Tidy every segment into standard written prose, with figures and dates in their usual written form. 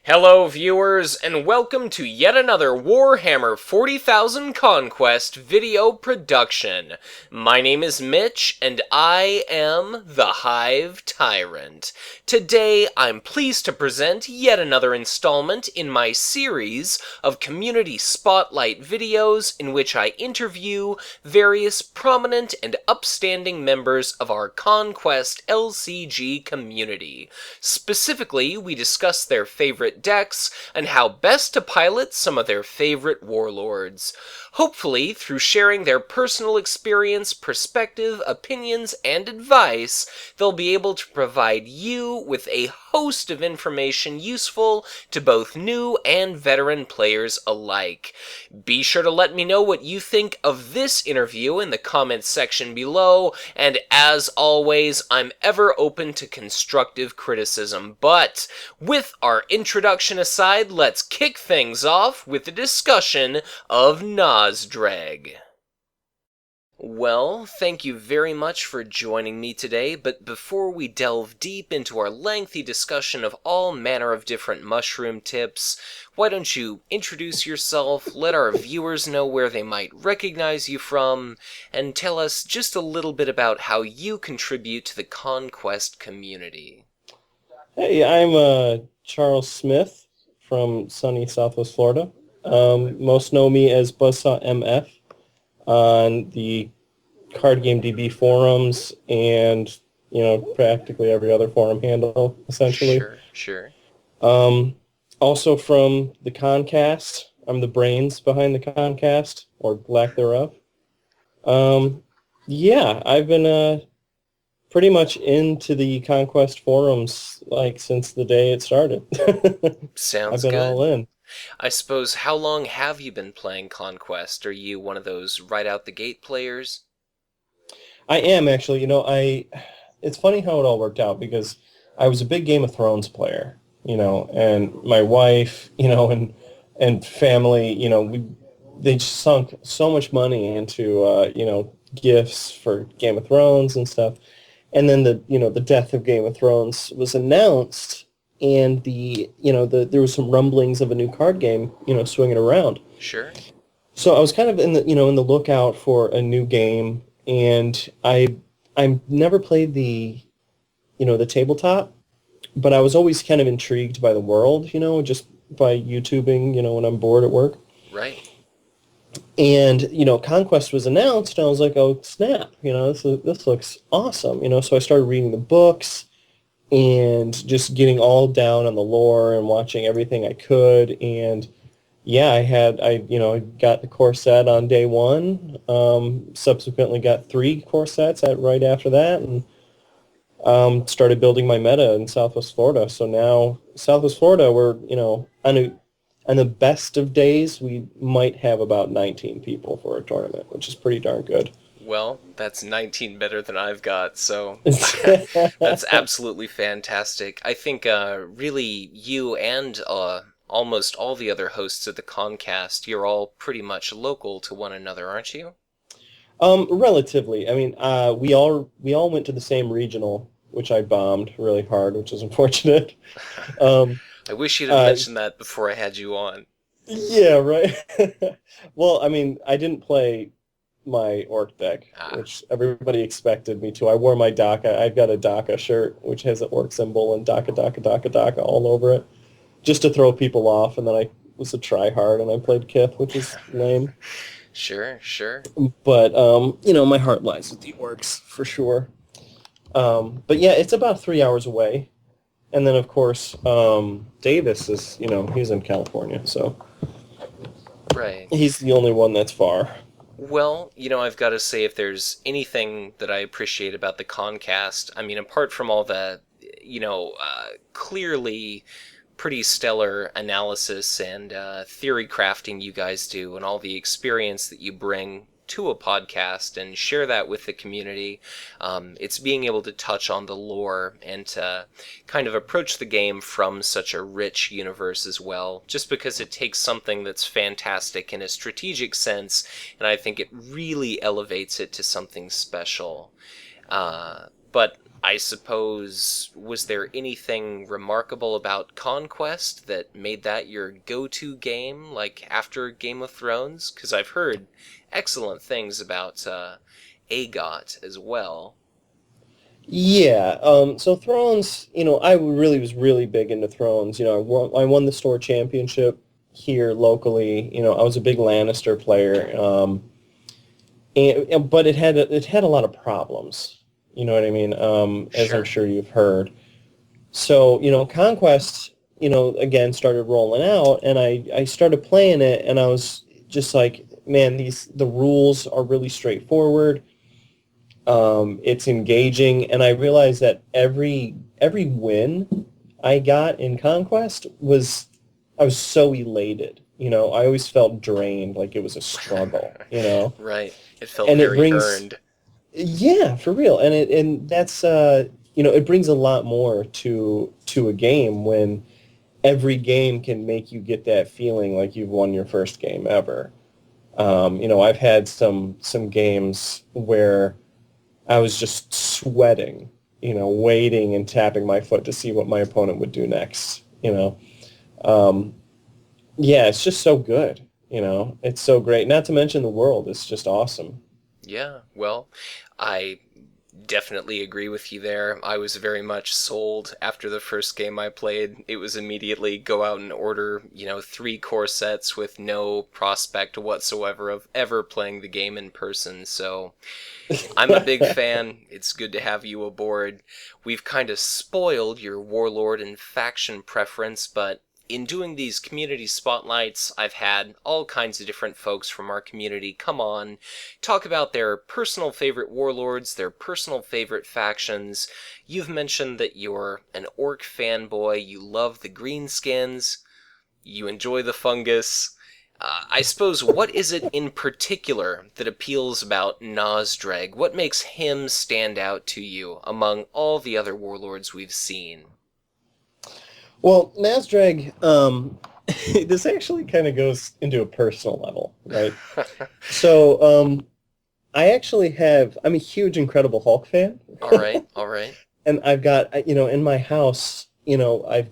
Hello viewers, and welcome to yet another Warhammer 40,000 Conquest video production. My name is Mitch, and I am the Hive Tyrant. Today, I'm pleased to present yet another installment in my series of community spotlight videos in which I interview various prominent and upstanding members of our Conquest LCG community. Specifically, we discuss their favorite decks, and how best to pilot some of their favorite warlords. Hopefully, through sharing their personal experience, perspective, opinions, and advice, they'll be able to provide you with a host of information useful to both new and veteran players alike. Be sure to let me know what you think of this interview in the comments section below, and as always, I'm ever open to constructive criticism. But with our introduction aside, let's kick things off with a discussion of Nazdreg. Well, thank you very much for joining me today, but before we delve deep into our lengthy discussion of all manner of different mushroom tips, why don't you introduce yourself, let our viewers know where they might recognize you from, and tell us just a little bit about how you contribute to the Conquest community. Hey, I'm Charles Smith from sunny Southwest Florida. Most know me as Buzzsaw MF on the Card Game DB forums and, practically every other forum handle, essentially. Sure. Also from the ConQast. I'm the brains behind the ConQast, or lack thereof. I've been pretty much into the Conquest forums, since the day it started. Sounds I've been good. all in. I suppose, how long have you been playing Conquest? Are you one of those right-out-the-gate players? I am, actually. It's funny how it all worked out, because I was a big Game of Thrones player, and my wife, and family, they just sunk so much money into, gifts for Game of Thrones and stuff. And then the death of Game of Thrones was announced, and there was some rumblings of a new card game, swinging around. Sure. So I was kind of in the lookout for a new game, and I never played the tabletop, but I was always kind of intrigued by the world, just by YouTubing, when I'm bored at work. Right. And, Conquest was announced, and I was like, oh, snap, this looks awesome, so I started reading the books and just getting all down on the lore and watching everything I could. And yeah, I got the core set on day one, subsequently got 3 core sets right after that, and started building my meta in Southwest Florida. So now, Southwest Florida, we're, on the best of days, we might have about 19 people for a tournament, which is pretty darn good. Well, that's 19 better than I've got, so that's absolutely fantastic. I think really you and almost all the other hosts of the Concast, you're all pretty much local to one another, aren't you? Relatively. I mean, we all went to the same regional, which I bombed really hard, which is unfortunate. I wish you'd have mentioned that before I had you on. Yeah, right. Well, I mean, I didn't play my orc deck, which everybody expected me to. I wore my DACA. I've got a DACA shirt, which has an orc symbol and DACA all over it, just to throw people off. And then I was a tryhard, and I played Kith, which is lame. Sure. But, my heart lies with the orcs, for sure. But yeah, it's about 3 hours away. And then, of course, Davis is, he's in California, so right. He's the only one that's far. Well, I've got to say, if there's anything that I appreciate about the Concast, I mean, apart from all the, clearly pretty stellar analysis and theory crafting you guys do, and all the experience that you bring to a podcast and share that with the community, it's being able to touch on the lore and to kind of approach the game from such a rich universe as well, just because it takes something that's fantastic in a strategic sense, and I think it really elevates it to something special. But I suppose, was there anything remarkable about Conquest that made that your go-to game, like after Game of Thrones? Because I've heard excellent things about AGOT as well. Yeah, so Thrones, I really was really big into Thrones. I won the store championship here locally. I was a big Lannister player, but it had a lot of problems. You know what I mean? As I'm Sure. sure you've heard. So, Conquest, again started rolling out, and I started playing it, and I was just like, man, the rules are really straightforward. It's engaging, and I realized that every win I got in Conquest I was so elated. I always felt drained, like it was a struggle. Right. It felt And it very brings, earned. yeah, for real, and that's it brings a lot more to a game when every game can make you get that feeling like you've won your first game ever. I've had some games where I was just sweating, waiting and tapping my foot to see what my opponent would do next. Um, yeah, it's just so good. It's so great. Not to mention the world is just awesome. Yeah, well, I definitely agree with you there. I was very much sold after the first game I played. It was immediately go out and order, 3 core sets with no prospect whatsoever of ever playing the game in person. So I'm a big fan. It's good to have you aboard. We've kind of spoiled your warlord and faction preference, but in doing these community spotlights, I've had all kinds of different folks from our community come on, talk about their personal favorite warlords, their personal favorite factions. You've mentioned that you're an orc fanboy, you love the greenskins, you enjoy the fungus. I suppose, what is it in particular that appeals about Nazdreg? What makes him stand out to you among all the other warlords we've seen? Well, Nazdreg, this actually kind of goes into a personal level, right? So, I'm a huge Incredible Hulk fan. All right, all right. And I've got, in my house, I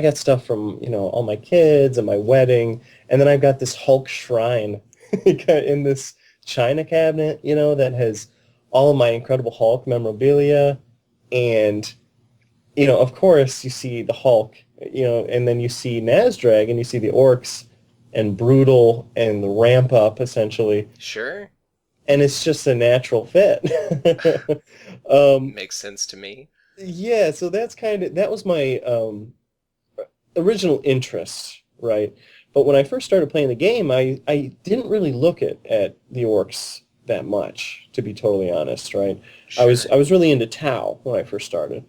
got stuff from, all my kids and my wedding, and then I've got this Hulk shrine in this china cabinet, that has all of my Incredible Hulk memorabilia, and, of course, you see the Hulk, and then you see Nazdreg, and you see the Orks, and Brutal, and the Ramp Up, essentially, Sure. and it's just a natural fit. um, Makes sense to me. yeah, so that was my original interest, right? But when I first started playing the game, I didn't really look at the orcs that much, to be totally honest, right? I was Sure. I was really into Tau when I first started.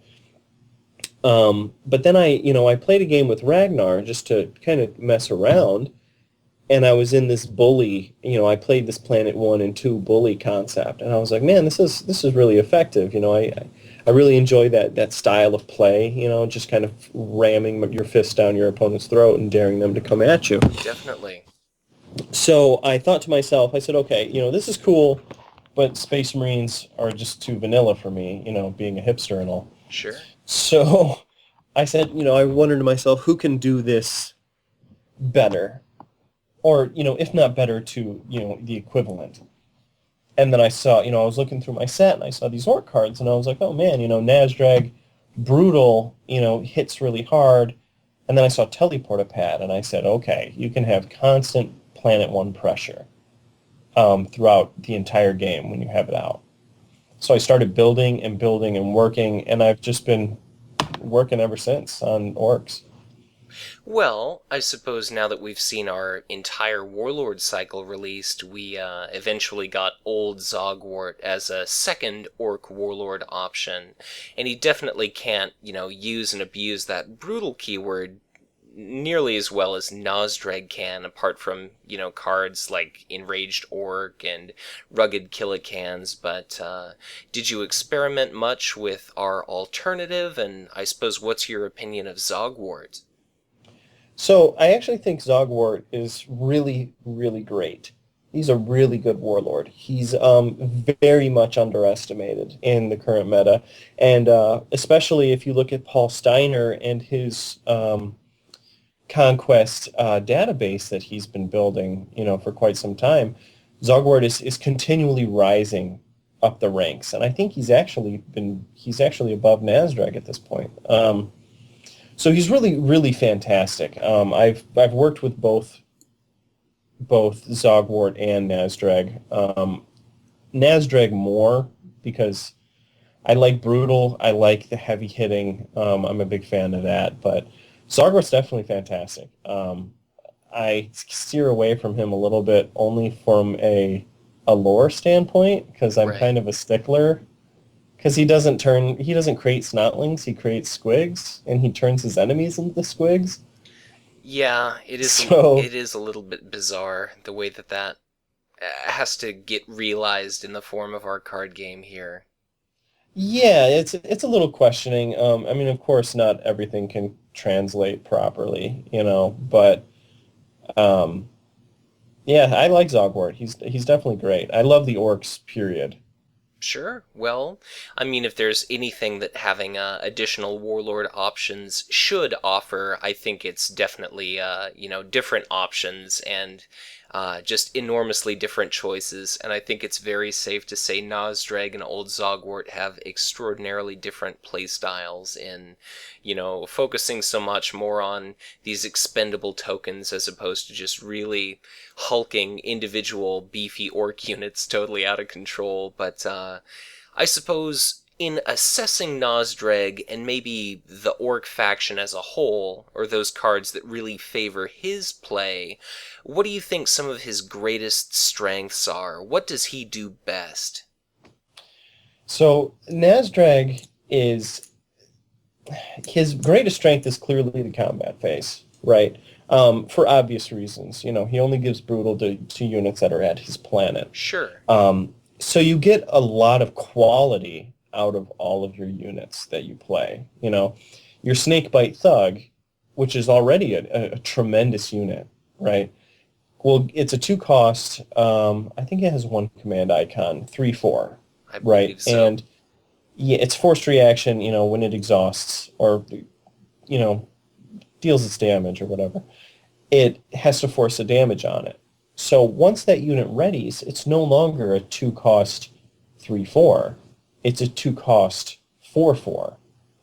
But then I played a game with Ragnar just to kind of mess around, and I was in this bully, I played this Planet 1 and 2 bully concept, and I was like, man, this is really effective. I really enjoy that style of play, just kind of ramming your fist down your opponent's throat and daring them to come at you. Definitely. So I thought to myself, I said, okay, this is cool, but Space Marines are just too vanilla for me, being a hipster and all. Sure. So I said, I wondered to myself, who can do this better? Or, if not better, to, the equivalent. And then I saw, I was looking through my set, and I saw these orc cards, and I was like, oh man, Nazdreg, Brutal, hits really hard. And then I saw Teleportapad, and I said, okay, you can have constant Planet 1 pressure throughout the entire game when you have it out. So I started building and building and working, and I've just been working ever since on orcs. Well, I suppose now that we've seen our entire Warlord cycle released, we eventually got Old Zogwart as a second Orc Warlord option. And he definitely can't, use and abuse that brutal keyword nearly as well as Nozdreg can, apart from, cards like Enraged Orc and Rugged Killicans, but did you experiment much with our alternative, and I suppose what's your opinion of Zogwart? So I actually think Zogwart is really, really great. He's a really good warlord. He's very much underestimated in the current meta, and especially if you look at Paul Steiner and his ConQuest database that he's been building, for quite some time. Zogwart is continually rising up the ranks, and I think he's actually above Nazdreg at this point. So he's really, really fantastic. I've worked with both Zogwart and Nazdreg. Nazdreg more because I like brutal. I like the heavy hitting. I'm a big fan of that. But Zogwart's definitely fantastic. I steer away from him a little bit only from a lore standpoint because I'm Right. kind of a stickler. Because he doesn't create snotlings, he creates squigs, and he turns his enemies into squigs. Yeah, So it is a little bit bizarre the way that has to get realized in the form of our card game here. yeah, it's a little questioning. I mean, of course, not everything can translate properly, but um, yeah, I like Zogwart. He's definitely great. I love the orcs, period. Sure. Well, I mean, if there's anything that having additional warlord options should offer, I think it's definitely different options and just enormously different choices. And I think it's very safe to say Nazdreg and Old Zogwart have extraordinarily different playstyles in, focusing so much more on these expendable tokens as opposed to just really hulking individual beefy orc units totally out of control. But I suppose in assessing Nazdreg and maybe the orc faction as a whole, or those cards that really favor his play, what do you think some of his greatest strengths are? What does he do best? So Nazdreg is his greatest strength is clearly the combat phase, right? For obvious reasons. He only gives brutal to units that are at his planet. Sure. So you get a lot of quality out of all of your units that you play. Your Snakebite Thug, which is already a tremendous unit, right? Well, it's a 2 cost. I think it has one command icon, 3/4, I right? believe so. And yeah, it's forced reaction. When it exhausts or you know deals its damage or whatever, it has to force a damage on it. So once that unit readies, it's no longer a 2 cost 3/4. It's a 2 cost 4/4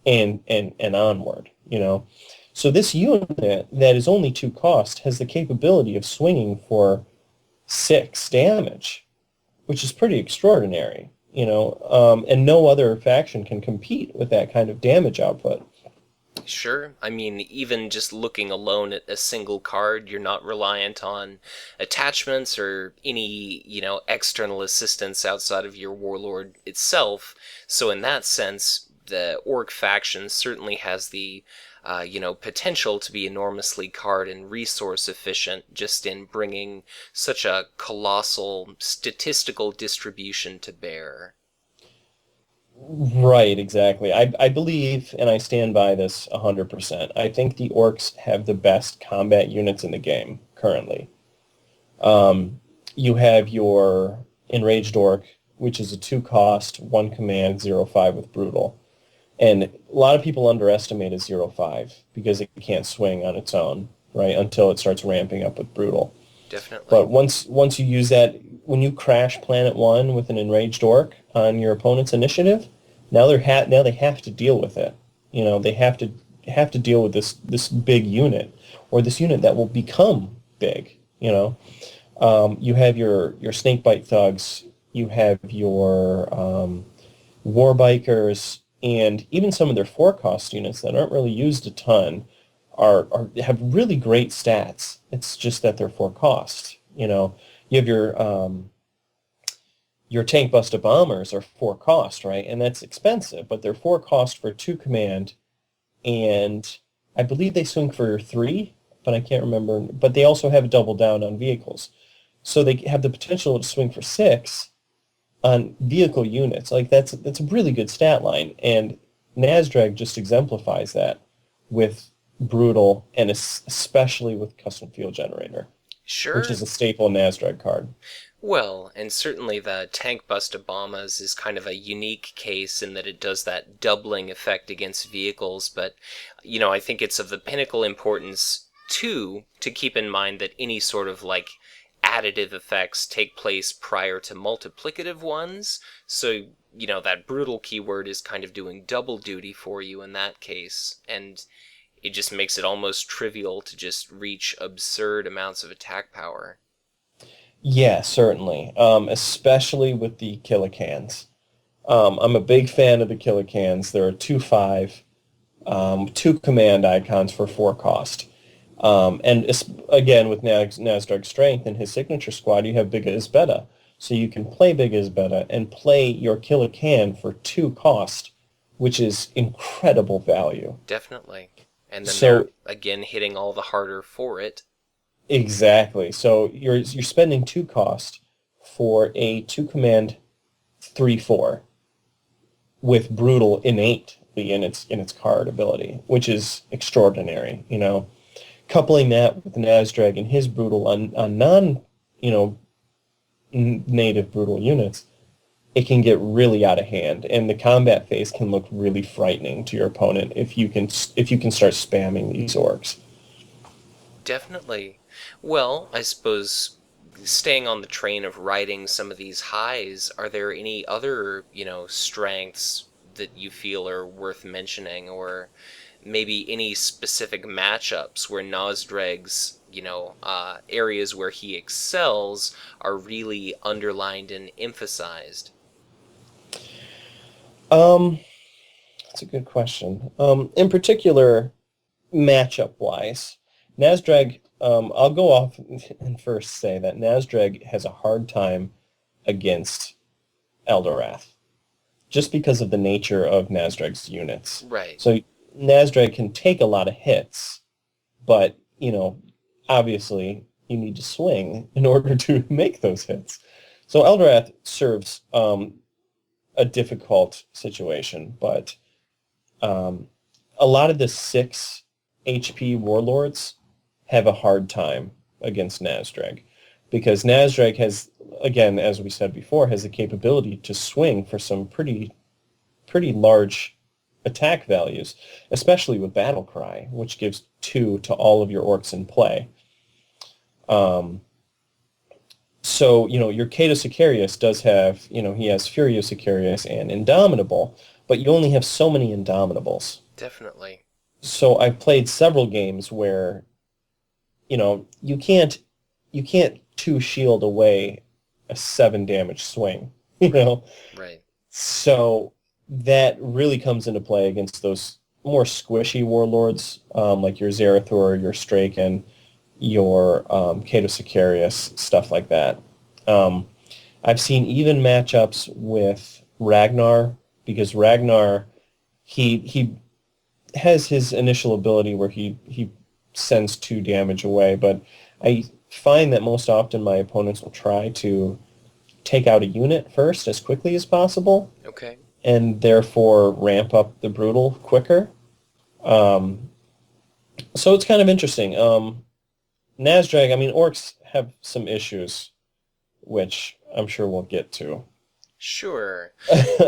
and onward. So this unit that is only 2 cost has the capability of swinging for 6 damage, which is pretty extraordinary. And no other faction can compete with that kind of damage output. Sure. I mean, even just looking alone at a single card, you're not reliant on attachments or any, external assistance outside of your warlord itself. So in that sense, the orc faction certainly has the, potential to be enormously card and resource efficient just in bringing such a colossal statistical distribution to bear. Right, exactly. I believe, and I stand by this 100%. I think the orcs have the best combat units in the game currently. You have your Enraged Orc, which is a 2 cost, 1 command, 0/5 with Brutal. And a lot of people underestimate a 0/5 because it can't swing on its own, right, until it starts ramping up with Brutal. Definitely. But once you use that, when you crash Planet 1 with an Enraged Orc on your opponent's initiative, now they have to deal with it. They have to deal with this big unit, or this unit that will become big. You have your Snakebite Thugs, you have your War Bikers, and even some of their 4 cost units that aren't really used a ton have really great stats. It's just that they're 4 cost. You have your Tank Buster Bombers are 4 cost, right? And that's expensive, but they're 4 cost for 2 command, and I believe they swing for 3, but I can't remember. But they also have a double down on vehicles. So they have the potential to swing for 6 on vehicle units. Like that's a really good stat line, and Nazdreg just exemplifies that with Brutal and especially with Custom Field Generator. which Sure. is a staple Nazdreg card. Well, and certainly the Tank Bust Obamas is kind of a unique case in that it does that doubling effect against vehicles, but, I think it's of the pinnacle importance, too, to keep in mind that any sort of, additive effects take place prior to multiplicative ones, so, that brutal keyword is kind of doing double duty for you in that case, and it just makes it almost trivial to just reach absurd amounts of attack power. Yeah, certainly. Especially with the Killicans. I'm a big fan of the Killicans. There are 2/5, two command icons for 4 cost. Again, with Nazdreg Strength and his signature squad, you have Big Isbeta. So you can play Big Isbeta and play your Killican for 2 cost, which is incredible value. Definitely. And then they're So again hitting all the harder for it. exactly. So you're spending 2 cost for a 2 command 3/4 with brutal innately in its card ability, which is extraordinary. Coupling that with Nazdreg and his brutal on non native brutal units, it can get really out of hand, and the combat phase can look really frightening to your opponent if you can start spamming these orcs. Definitely. Well, I suppose staying on the train of riding some of these highs, are there any other, strengths that you feel are worth mentioning, or maybe any specific matchups where Nozdreg's, areas where he excels are really underlined and emphasized? Um, that's a good question. In particular, matchup-wise, Nazdreg, I'll go off and first say that Nazdreg has a hard time against Eldorath, just because of the nature of Nazdreg's units. Right. So Nazdreg can take a lot of hits, but, obviously you need to swing in order to make those hits. So Eldorath serves a difficult situation, but a lot of the 6 HP Warlords have a hard time against Nazdreg because Nazdreg has, again, as we said before, has the capability to swing for some pretty large attack values, especially with Battle Cry, which gives 2 to all of your orcs in play. So, your Cato Sicarius does have, he has Furio Sicarius and Indomitable, but you only have so many Indomitables. Definitely. So I've played several games where, you can't 2 shield away a 7 damage swing, Right. So that really comes into play against those more squishy warlords, like your Zerathor, your Straken, your Cato Sicarius, stuff like that. I've seen even matchups with Ragnar, because Ragnar, he has his initial ability where he sends 2 damage away, but I find that most often my opponents will try to take out a unit first as quickly as possible, Okay. and therefore ramp up the brutal quicker. So it's kind of interesting. Nazdreg, I mean, orcs have some issues, which I'm sure we'll get to. Sure.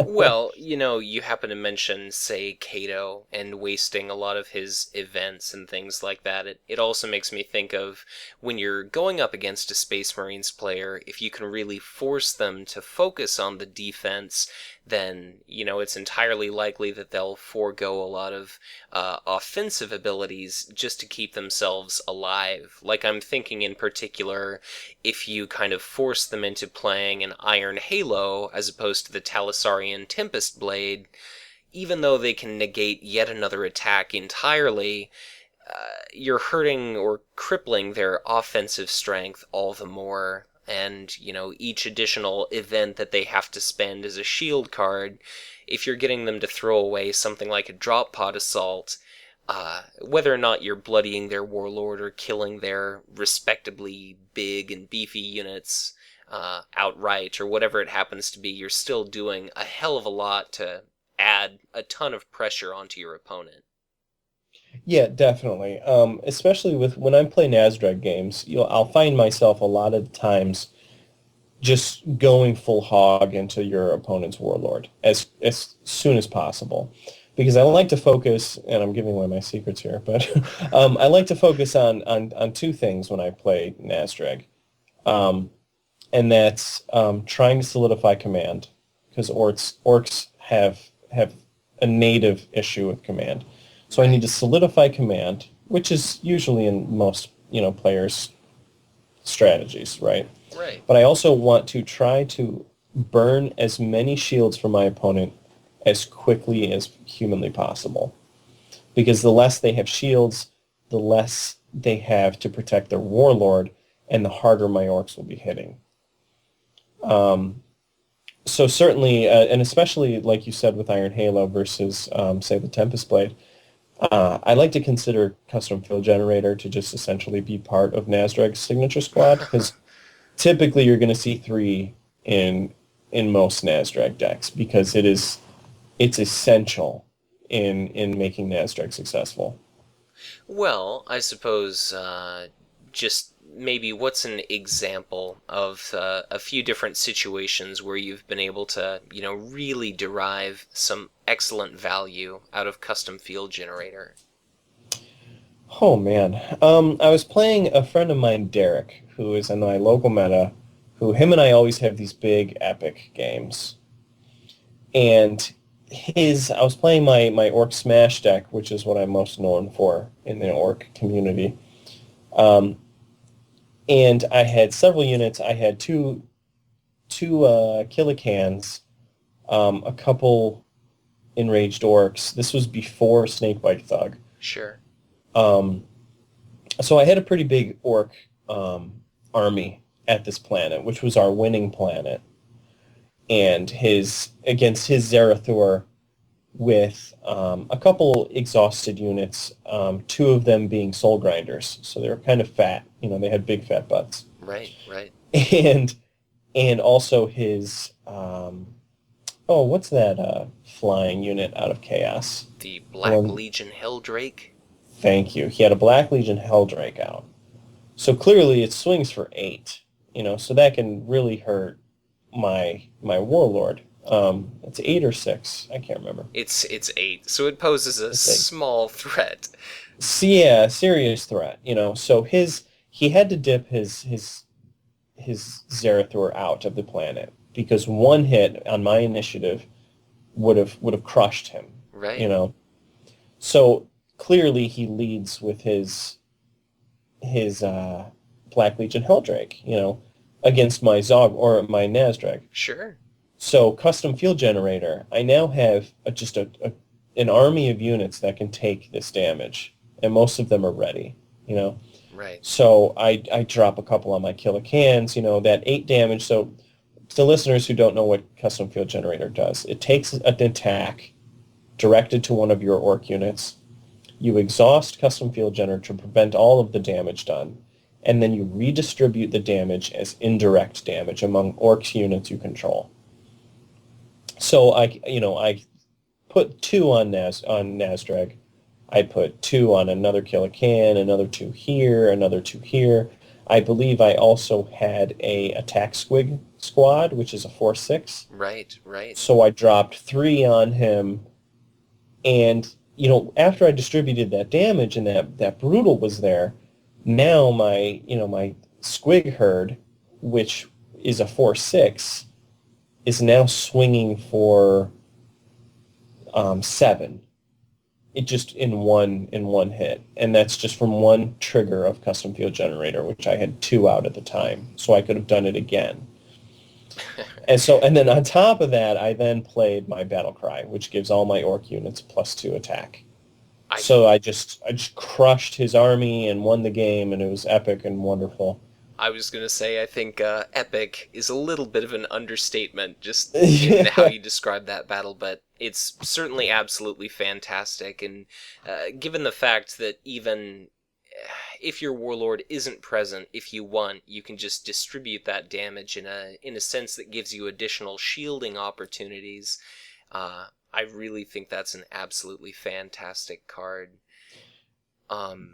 Well, you happen to mention, say, Cato and wasting a lot of his events and things like that. It also makes me think of when you're going up against a Space Marines player, if you can really force them to focus on the defense, then, it's entirely likely that they'll forego a lot of offensive abilities just to keep themselves alive. Like, I'm thinking in particular, if you kind of force them into playing an Iron Halo as opposed to the Talisarian Tempest Blade, even though they can negate yet another attack entirely, you're hurting or crippling their offensive strength all the more. And, each additional event that they have to spend as a shield card, if you're getting them to throw away something like a drop pod assault, whether or not you're bloodying their warlord or killing their respectably big and beefy units outright, or whatever it happens to be, you're still doing a hell of a lot to add a ton of pressure onto your opponent. Yeah, definitely. Especially with when I play Nazdreg games, I'll find myself a lot of times just going full hog into your opponent's warlord as soon as possible, because I like to focus, and I'm giving away my secrets here, but I like to focus on two things when I play Nazdreg, um, and that's trying to solidify command, because orcs have a native issue with command. So I need Right, to solidify command, which is usually in most, players' strategies, right? right. But I also want to try to burn as many shields from my opponent as quickly as humanly possible. Because the less they have shields, the less they have to protect their warlord, and the harder my orcs will be hitting. So certainly, and especially like you said with Iron Halo versus, say, the Tempest Blade, I like to consider Custom Field Generator to just essentially be part of Nazdreg's signature squad, because typically you're going to see three in most Nazdreg decks, because it's essential in making Nazdreg successful. Well, I suppose just maybe what's an example of a few different situations where you've been able to, really derive some excellent value out of custom field generator. Oh man, I was playing a friend of mine, Derek, who is in my local meta, who him and I always have these big epic games, and I was playing my Orc Smash deck, which is what I'm most known for in the Orc community. Um, and I had several units. I had two Killicans, a couple enraged orcs. This was before Snakebite Thug. Sure. Um, so I had a pretty big orc army at this planet, which was our winning planet, and his against his Zerathur with a couple exhausted units, two of them being soul grinders. So they were kind of fat. They had big fat butts. Right, right. And also his oh, what's that flying unit out of Chaos? The The Black one. Legion Helldrake. Thank you. He had a Black Legion Helldrake out. So clearly it swings for 8. So that can really hurt my warlord. It's 8 or 6. I can't remember. It's 8, so it poses a It's 8. small threat. So, yeah, serious threat. So he had to dip his Zerathur out of the planet, because one hit on my initiative would have crushed him. You Right. know. So clearly he leads with his Black Legion Helldrake. Against my Zog or my Nazdreg. Sure. So custom field generator, I now have just an army of units that can take this damage, and most of them are ready. You know. Right. So I drop a couple on my killer cans, that 8 damage. So to listeners who don't know what Custom Field Generator does, it takes an attack directed to one of your orc units. You exhaust Custom Field Generator to prevent all of the damage done, and then you redistribute the damage as indirect damage among orcs units you control. So I put 2 on Nazdreg. I put 2 on another Killican, another 2 here, another 2 here. I believe I also had a attack squig squad, which is a 4/6. Right, right. So I dropped 3 on him, and after I distributed that damage and that brutal was there, now my squig herd, which is a 4/6, is now swinging for 7. It just in one hit, and that's just from one trigger of custom field generator, which I had 2 out at the time, so I could have done it again. And then on top of that, I then played my battle cry, which gives all my orc units +2 attack. I So I just crushed his army and won the game, and it was epic and wonderful. I was gonna say, I think epic is a little bit of an understatement, just in how Yeah. you describe that battle, but it's certainly absolutely fantastic. And given the fact that even if your warlord isn't present, if you want, you can just distribute that damage in a sense that gives you additional shielding opportunities. I really think that's an absolutely fantastic card.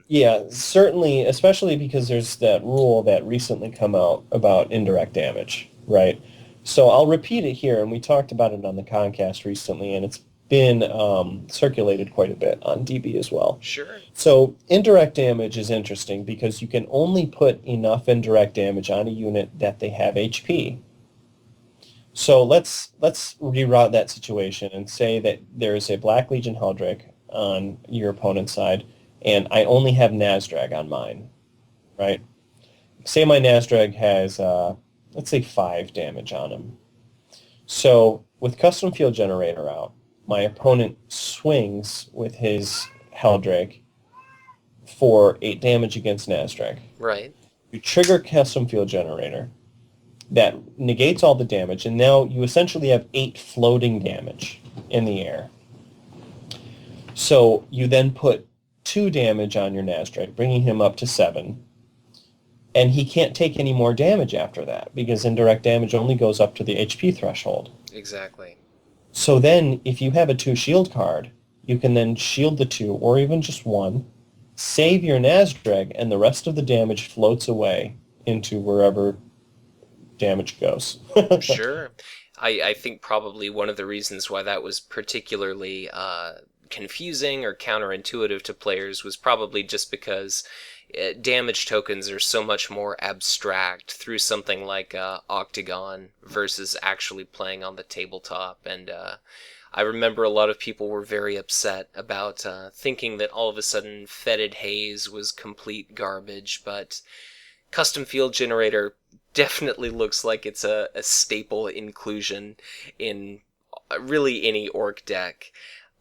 Yeah, certainly, especially because there's that rule that recently come out about indirect damage, right? So I'll repeat it here, and we talked about it on the ConQast recently, and it's been circulated quite a bit on DB as well. Sure. So indirect damage is interesting because you can only put enough indirect damage on a unit that they have HP. So let's reroute that situation and say that there is a Black Legion Helldrake on your opponent's side, and I only have Nazdreg on mine, right? Say my Nazdreg has, let's say 5 damage on him. So with Custom Field Generator out, my opponent swings with his Helldrake for 8 damage against Nazdreg. Right. You trigger Custom Field Generator. That negates all the damage, and now you essentially have 8 floating damage in the air. So you then put 2 damage on your Nazdreg, bringing him up to 7. And he can't take any more damage after that, because indirect damage only goes up to the HP threshold. Exactly. So then, if you have a 2 shield card, you can then shield the 2, or even just 1, save your Nazdreg, and the rest of the damage floats away into wherever damage goes. Sure. I think probably one of the reasons why that was particularly confusing or counterintuitive to players was probably just because damage tokens are so much more abstract through something like Octagon versus actually playing on the tabletop. And I remember a lot of people were very upset about thinking that all of a sudden Fetid Haze was complete garbage, but Custom Field Generator definitely looks like it's a staple inclusion in really any orc deck.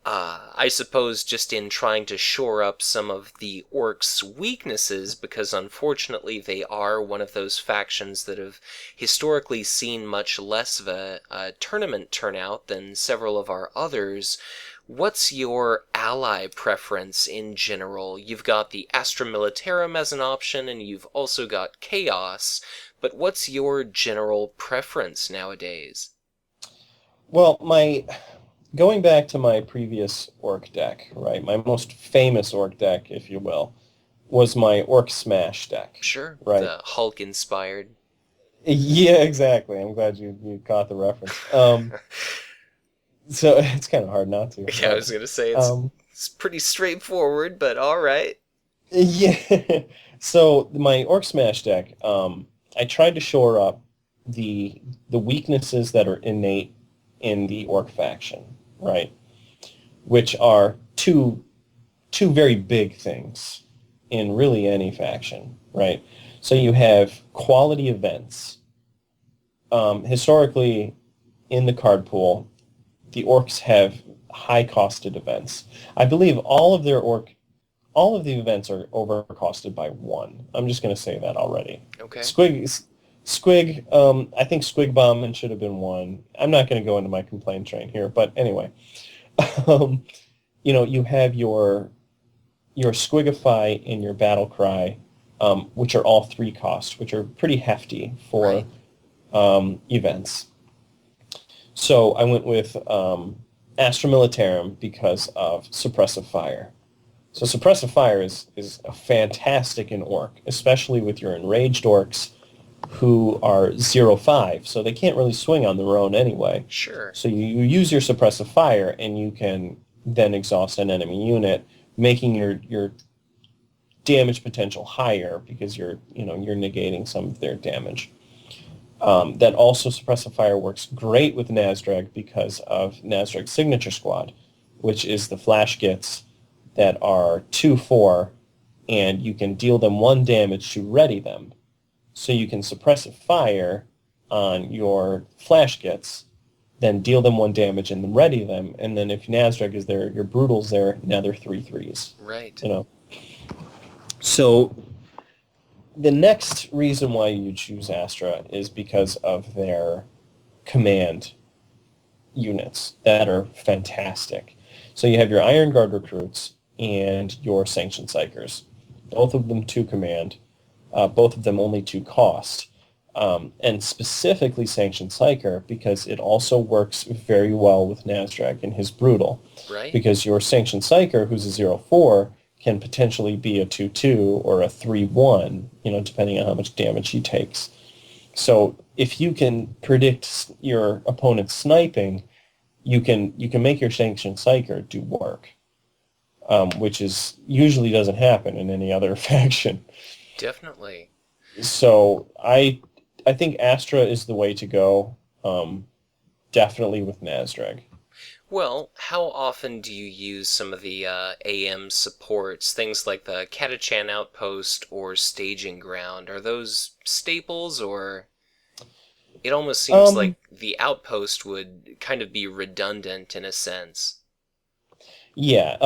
I suppose just in trying to shore up some of the orcs' weaknesses, because unfortunately they are one of those factions that have historically seen much less of a tournament turnout than several of our others. What's your ally preference in general? You've got the Astra Militarum as an option, and you've also got Chaos, but what's your general preference nowadays? Well, going back to my previous orc deck, right, my most famous orc deck, if you will, was my Orc Smash deck. Sure, right? the Hulk-inspired. Yeah, exactly. I'm glad you caught the reference. So it's kind of hard not to. Yeah, I was going to say it's pretty straightforward, but all right. Yeah. So my Orc Smash deck, I tried to shore up the weaknesses that are innate in the Orc faction, right? Which are two very big things in really any faction, right? So you have quality events. Historically, in the card pool, the Orcs have high-costed events. I believe all of the events are overcosted by 1. I'm just going to say that already. Okay. Squig, I think Squig Bombman should have been 1. I'm not going to go into my complaint train here, but anyway. You have your Squigify and your Battle Cry, which are all 3 cost, which are pretty hefty for events. So I went with Astra Militarum because of Suppressive Fire. So Suppressive Fire is fantastic in Orc, especially with your Enraged Orcs who are 0/5, so they can't really swing on their own anyway. Sure. So you use your Suppressive Fire, and you can then exhaust an enemy unit, making your damage potential higher because you're negating some of their damage. That also Suppressive Fire works great with Nazdreg because of Nazdreg's Signature Squad, which is the Flash Gits that are 2/4, and you can deal them 1 damage to ready them. So you can Suppressive Fire on your Flash Gits, then deal them 1 damage and then ready them, and then if Nazdreg is there, your Brutal's there, now they're 3/3s. Right. So the next reason why you choose Astra is because of their command units that are fantastic. So you have your Iron Guard recruits and your Sanctioned Psychers. Both of them 2 command. Both of them only 2 cost. And specifically Sanctioned Psyker because it also works very well with Nazdreg and his Brutal. Right. Because your Sanctioned Psyker, who's a 0/4, can potentially be a 2/2 or a 3/1, depending on how much damage he takes. So if you can predict your opponent's sniping, you can make your Sanctioned Psyker do work, which is usually doesn't happen in any other faction. Definitely. So I think Astra is the way to go, definitely with Nazdreg. Well, how often do you use some of the AM supports, things like the Catachan Outpost or Staging Ground? Are those staples, or it almost seems like the Outpost would kind of be redundant in a sense? Yeah,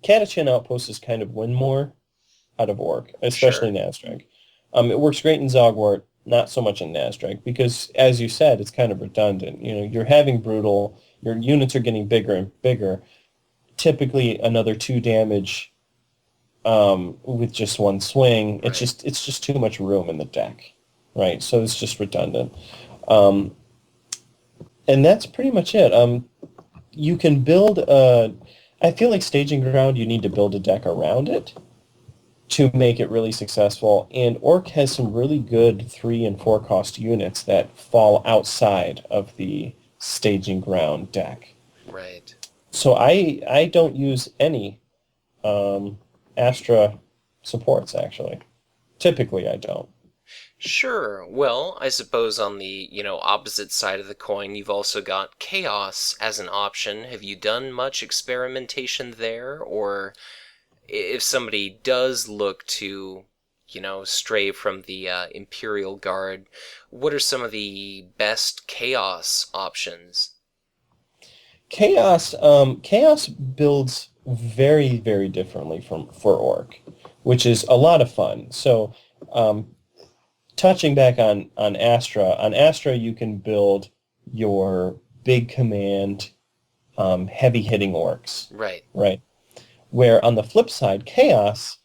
Catachan Outpost is kind of win more out of Orc, especially Sure. Nazdreg. It works great in Zogwart, not so much in Nazdreg, because, as you said, it's kind of redundant. You're having Brutal, your units are getting bigger and bigger. Typically, another 2 damage with just one swing. Right. It's just too much room in the deck, right? So it's just redundant. Um, and that's pretty much it. You can build I feel like Staging Ground, you need to build a deck around it to make it really successful. And Orc has some really good 3 and 4 cost units that fall outside of the Staging Ground deck. Right. So I don't use any Astra supports, actually. Typically, I don't. Sure. Well, I suppose on the, opposite side of the coin, you've also got Chaos as an option. Have you done much experimentation there? Or if somebody does look to, stray from the Imperial Guard, what are some of the best Chaos options? Chaos builds very, very differently for Orc, which is a lot of fun. So, touching back on Astra you can build your big command, heavy hitting Orcs, Right. right? Where on the flip side, Chaos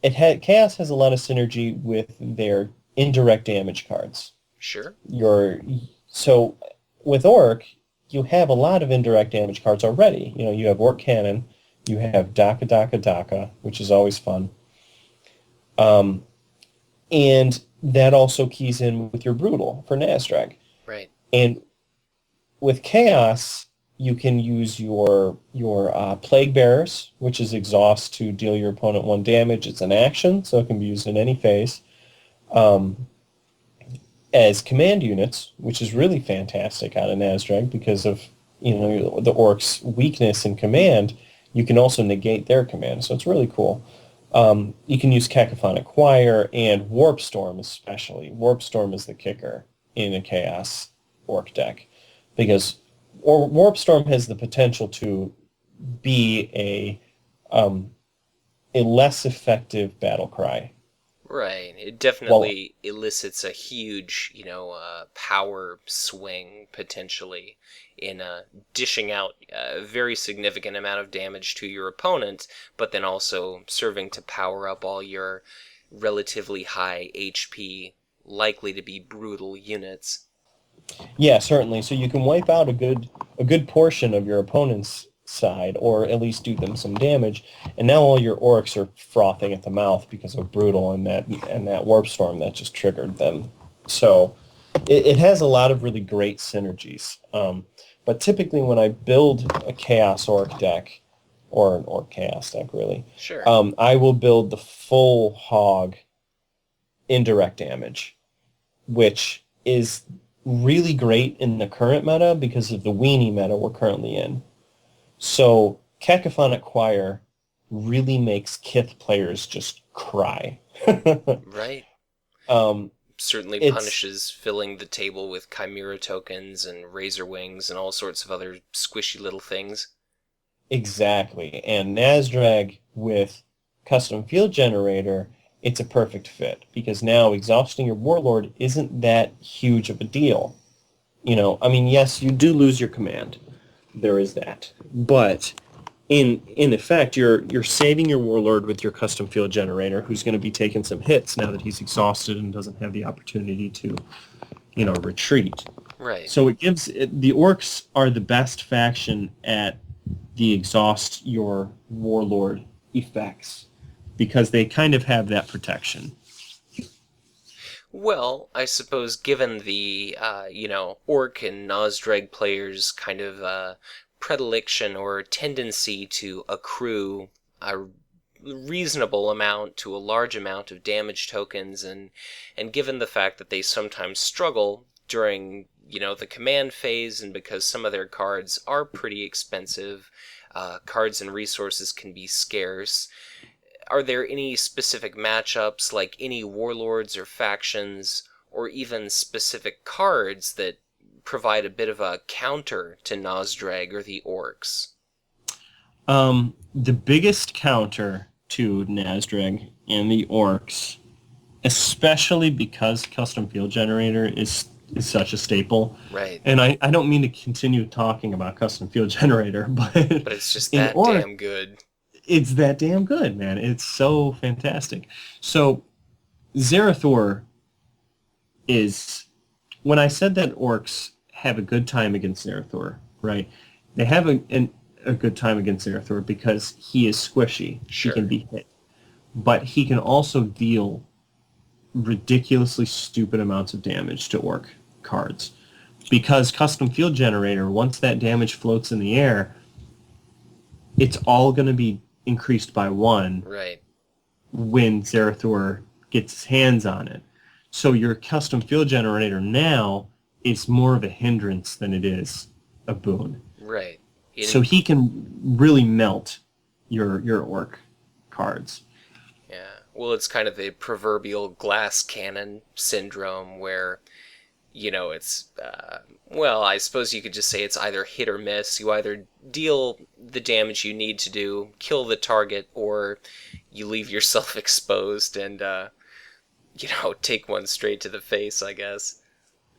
has a lot of synergy with their indirect damage cards. Sure. So with Orc, you have a lot of indirect damage cards already. You have Orc Cannon, you have Daka Daka Daka, which is always fun. And that also keys in with your Brutal for Nazdreg. Right. And with Chaos, you can use your Plague Bearers, which is exhaust to deal your opponent 1 damage. It's an action, so it can be used in any phase. As command units, which is really fantastic out of Nazdreg because of the Orcs' weakness in command. You can also negate their command, so it's really cool. You can use Cacophonic Choir and Warp Storm especially. Warp Storm is the kicker in a Chaos Orc deck because Warp Storm has the potential to be a less effective battle cry. Right. It Well, definitely elicits a huge, power swing potentially in dishing out a very significant amount of damage to your opponent, but then also serving to power up all your relatively high HP, likely to be brutal units. yeah, certainly. So you can wipe out a good portion of your opponent's side, or at least do them some damage. And now all your Orcs are frothing at the mouth because of Brutal and that Warp Storm that just triggered them. So it has a lot of really great synergies. But typically when I build a Chaos Orc deck, or an Orc Chaos deck really, Sure. I will build the full hog indirect damage, which is really great in the current meta because of the weenie meta we're currently in. So Cacophonic Choir really makes Kith players just cry. Right. um, Certainly it's punishes filling the table with Chimera tokens and Razor Wings and all sorts of other squishy little things. exactly. And Nazdreg with Custom Field Generator, it's a perfect fit because now exhausting your Warlord isn't that huge of a deal. I mean, yes, you do lose your command. There is that. But in effect, you're saving your Warlord with your Custom Field Generator, who's going to be taking some hits now that he's exhausted and doesn't have the opportunity to, retreat. Right. So the Orcs are the best faction at the exhaust your Warlord effects, because they kind of have that protection. Well, I suppose given the, Orc and Nazdreg players' kind of predilection or tendency to accrue a reasonable amount to a large amount of damage tokens, and given the fact that they sometimes struggle during, the command phase, and because some of their cards are pretty expensive, cards and resources can be scarce. Are there any specific matchups, like any warlords or factions, or even specific cards that provide a bit of a counter to Nazdreg or the Orks? The biggest counter to Nazdreg and the Orks, especially because Custom Field Generator is such a staple. Right. And I don't mean to continue talking about Custom Field Generator, but it's just that damn good. It's that damn good, man. It's so fantastic. So Zerathor is, when I said that Orks have a good time against Zerathor, right? They have a good time against Zerathor because he is squishy. Sure. He can be hit. But he can also deal ridiculously stupid amounts of damage to Orc cards. Because Custom Field Generator, once that damage floats in the air, it's all going to be increased by 1 right, when Zerathor gets his hands on it. So your Custom Field Generator now is more of a hindrance than it is a boon. Right. So he can really melt your Orc cards. Yeah. Well, it's kind of the proverbial glass cannon syndrome where, it's, I suppose you could just say it's either hit or miss. You either deal the damage you need to do, kill the target, or you leave yourself exposed and, take one straight to the face, I guess.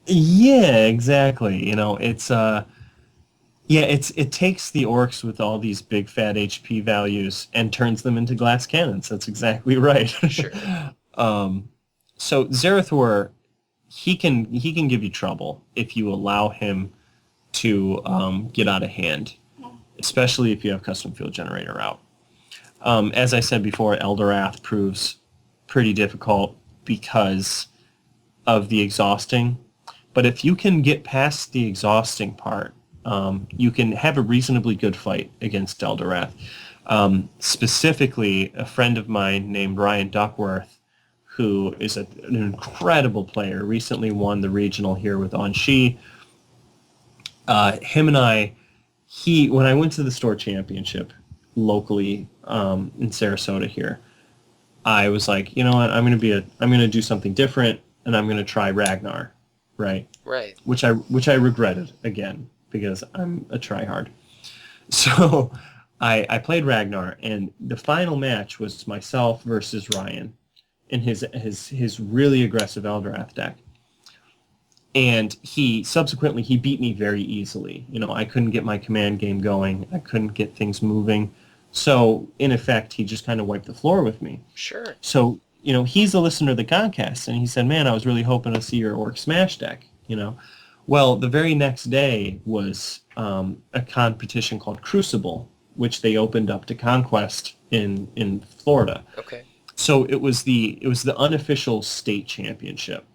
Yeah, exactly. It takes the Orcs with all these big fat HP values and turns them into glass cannons. That's exactly right. Sure. So Zerathor, he can give you trouble if you allow him to get out of hand, especially if you have Custom Field Generator out. As I said before, Eldorath proves pretty difficult because of the exhausting. But if you can get past the exhausting part, you can have a reasonably good fight against Eldorath. Specifically, a friend of mine named Ryan Duckworth, who is an incredible player, recently won the regional here with Anshi. Him and I, when I went to the store championship locally in Sarasota here, I was like, you know what, I'm gonna do something different, and I'm gonna try Ragnar, right? Right. Which I regretted again because I'm a tryhard. So I played Ragnar, and the final match was myself versus Ryan in his really aggressive Eldorath deck. And he beat me very easily. I couldn't get my command game going. I couldn't get things moving. So, in effect, he just kind of wiped the floor with me. Sure. So, he's a listener to the ConQast, and he said, man, I was really hoping to see your Orc Smash deck, Well, the very next day was a competition called Crucible, which they opened up to ConQuest in Florida. Okay. So it was the unofficial state championship,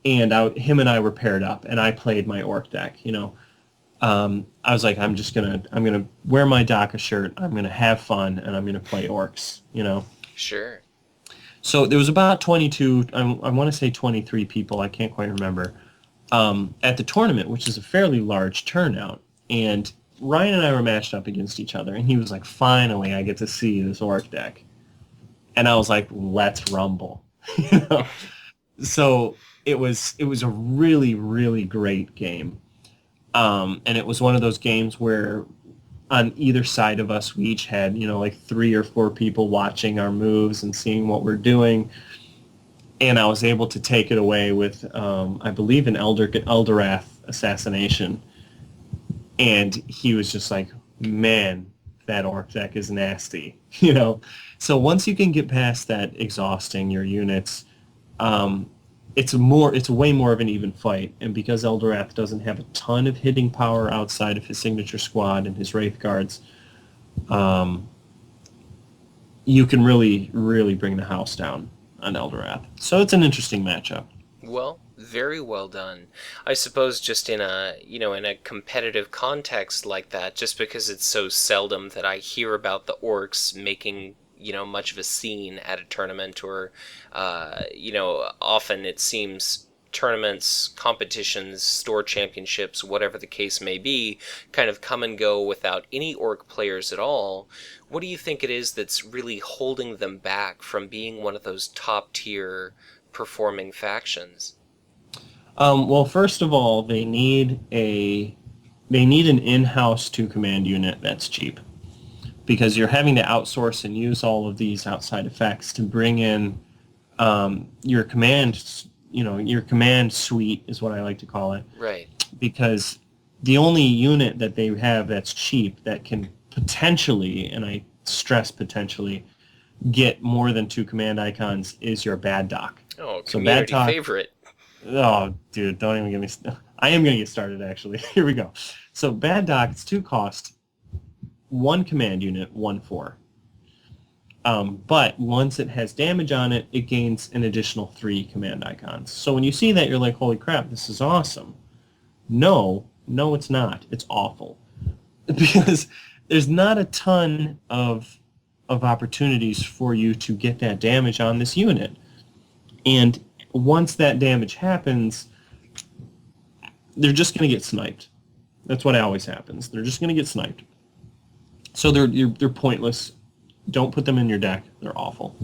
and him and I were paired up, and I played my Orc deck. I was like, I'm gonna wear my DACA shirt, I'm gonna have fun, and I'm gonna play Orcs. Sure. So there was about 22, I want to say 23 people, I can't quite remember, at the tournament, which is a fairly large turnout, and Ryan and I were matched up against each other, and he was like, finally, I get to see this Orc deck. And I was like, let's rumble. So it was a really, really great game. And it was one of those games where on either side of us, we each had, like 3 or 4 people watching our moves and seeing what we're doing. And I was able to take it away with, I believe, an Eldorath assassination. And he was just like, man, that Orc deck is nasty, So once you can get past that exhausting your units, it's way more of an even fight, and because Eldorath doesn't have a ton of hitting power outside of his signature squad and his Wraith Guards, you can really, really bring the house down on Eldorath. So it's an interesting matchup. Well, very well done. I suppose just in a, in a competitive context like that, just because it's so seldom that I hear about the Orks making, much of a scene at a tournament, or, often it seems tournaments, competitions, store championships, whatever the case may be, kind of come and go without any Ork players at all. What do you think it is that's really holding them back from being one of those top-tier performing factions? Well, first of all, they need an in-house 2-command unit that's cheap, because you're having to outsource and use all of these outside effects to bring in your command. Your command suite is what I like to call it. Right. Because the only unit that they have that's cheap that can potentially, and I stress potentially, get more than 2 command icons is your Bad Doc. Oh, community favorite. Oh, dude, don't even get me... I am going to get started, actually. Here we go. So Bad Doc, it's 2 cost, 1 command unit, 1/4. But once it has damage on it, it gains an additional 3 command icons. So when you see that, you're like, holy crap, this is awesome. No, it's not. It's awful. Because there's not a ton of opportunities for you to get that damage on this unit. And once that damage happens, they're just going to get sniped. That's what always happens. They're just going to get sniped. So they're pointless. Don't put them in your deck. They're awful.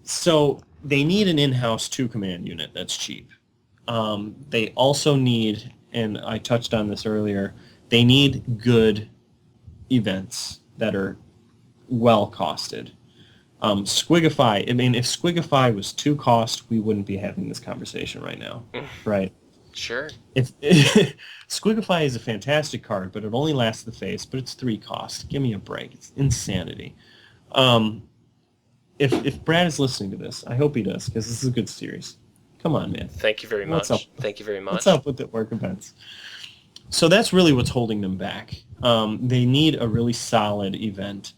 So they need an in-house 2-command unit that's cheap. They also need, and I touched on this earlier, they need good events that are well costed. Squigify, I mean, if Squigify was 2 cost, we wouldn't be having this conversation right now, right? Sure. If Squigify is a fantastic card, but it only lasts the face, but it's 3 cost. Give me a break. It's insanity. If Brad is listening to this, I hope he does, because this is a good series. Come on, man. Thank you very much. Thank you very much. What's up with the Ork events? So that's really what's holding them back. They need a really solid event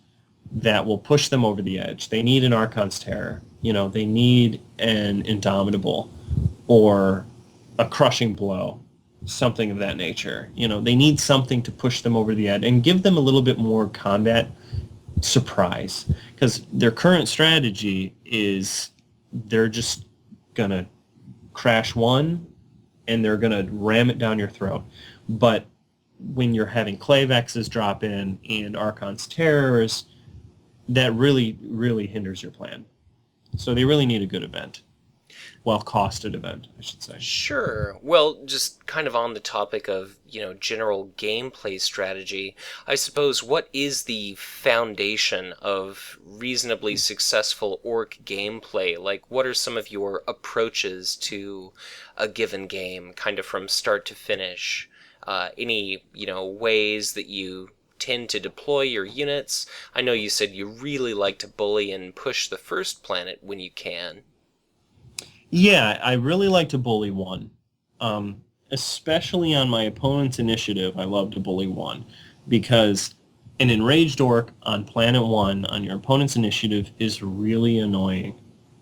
that will push them over the edge. They need an Archon's Terror. They need an Indomitable or a Crushing Blow, something of that nature. They need something to push them over the edge and give them a little bit more combat surprise, because their current strategy is they're just going to crash one and they're going to ram it down your throat. But when you're having Clavexes drop in and Archon's Terrors, that really, really hinders your plan. So they really need a good event. Well-costed event, I should say. Sure. Well, just kind of on the topic of, general gameplay strategy, I suppose, what is the foundation of reasonably successful Ork gameplay? Like, what are some of your approaches to a given game, kind of from start to finish? Any, ways that you tend to deploy your units? I know you said you really like to bully and push the first planet when you can. Yeah, I really like to bully 1. Especially on my opponent's initiative, I love to bully 1. Because an enraged Ork on planet 1 on your opponent's initiative is really annoying.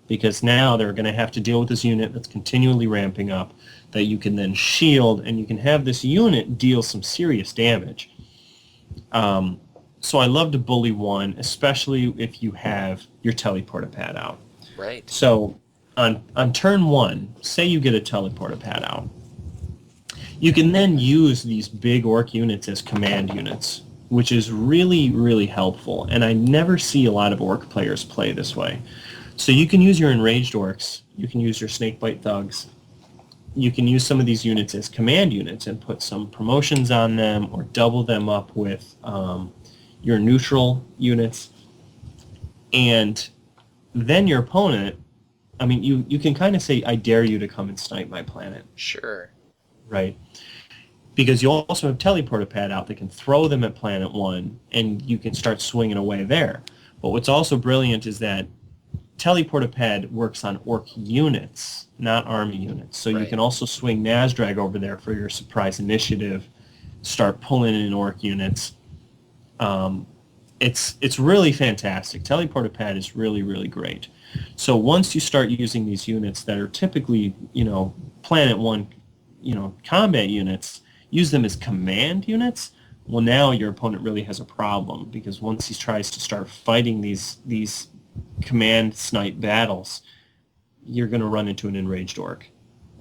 Because now they're going to have to deal with this unit that's continually ramping up, that you can then shield, and you can have this unit deal some serious damage. So I love to bully 1, especially if you have your teleporter pad out. Right. So on turn 1, say you get a teleporter pad out, you can then use these big Ork units as command units, which is really, really helpful. And I never see a lot of Ork players play this way. So you can use your enraged Orks, you can use your Snakebite Thugs, you can use some of these units as command units and put some promotions on them or double them up with your neutral units. And then your opponent, I mean, you can kind of say, I dare you to come and snipe my planet. Sure. Right? Because you also have teleporter pad out that can throw them at planet 1, and you can start swinging away there. But what's also brilliant is that Teleportapad works on Orc units, not army units. So you Right. can also swing Nazdreg over there for your surprise initiative, start pulling in Orc units. It's really fantastic. Teleportapad is really, really great. So once you start using these units that are typically, Planet 1, combat units, use them as command units, well, now your opponent really has a problem, because once he tries to start fighting these command snipe battles, you're going to run into an enraged orc,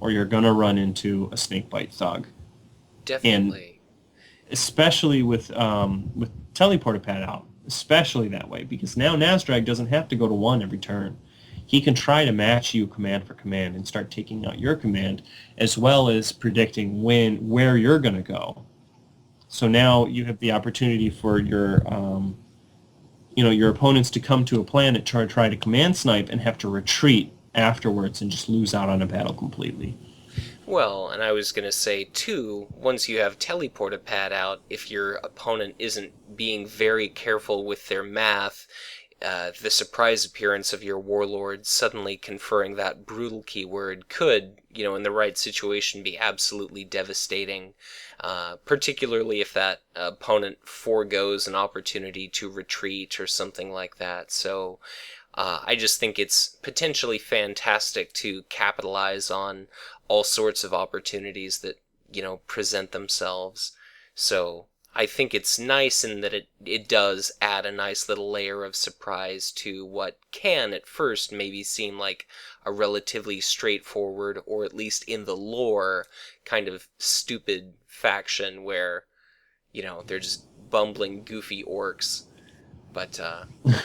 or you're going to run into a snakebite thug. Definitely. And especially with Teleportapad out, especially that way, because now Nazdreg doesn't have to go to 1 every turn. He can try to match you command for command and start taking out your command, as well as predicting where you're going to go. So now you have the opportunity for your opponents to come to a planet, try to command snipe, and have to retreat afterwards and just lose out on a battle completely. Well, and I was going to say, too, once you have Teleportapad out, if your opponent isn't being very careful with their math, the surprise appearance of your Warlords suddenly conferring that brutal keyword could, in the right situation, be absolutely devastating, particularly if that opponent forgoes an opportunity to retreat or something like that. So I just think it's potentially fantastic to capitalize on all sorts of opportunities that, present themselves. So I think it's nice in that it does add a nice little layer of surprise to what can at first maybe seem like a relatively straightforward, or at least in the lore, kind of stupid faction where, they're just bumbling, goofy orcs. But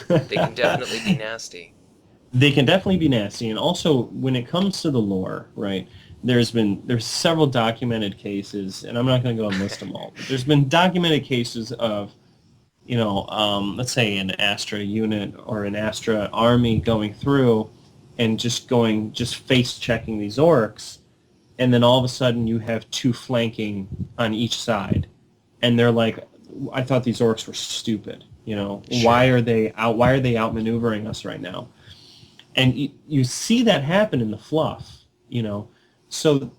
they can definitely be nasty. They can definitely be nasty, and also when it comes to the lore, right? There's several documented cases, and I'm not going to go and list them all. But there's been documented cases of, let's say an Astra unit or an Astra army going through and just face checking these orcs, and then all of a sudden you have 2 flanking on each side, and they're like, I thought these orcs were stupid. Sure. Why are they outmaneuvering us right now? And you see that happen in the fluff, So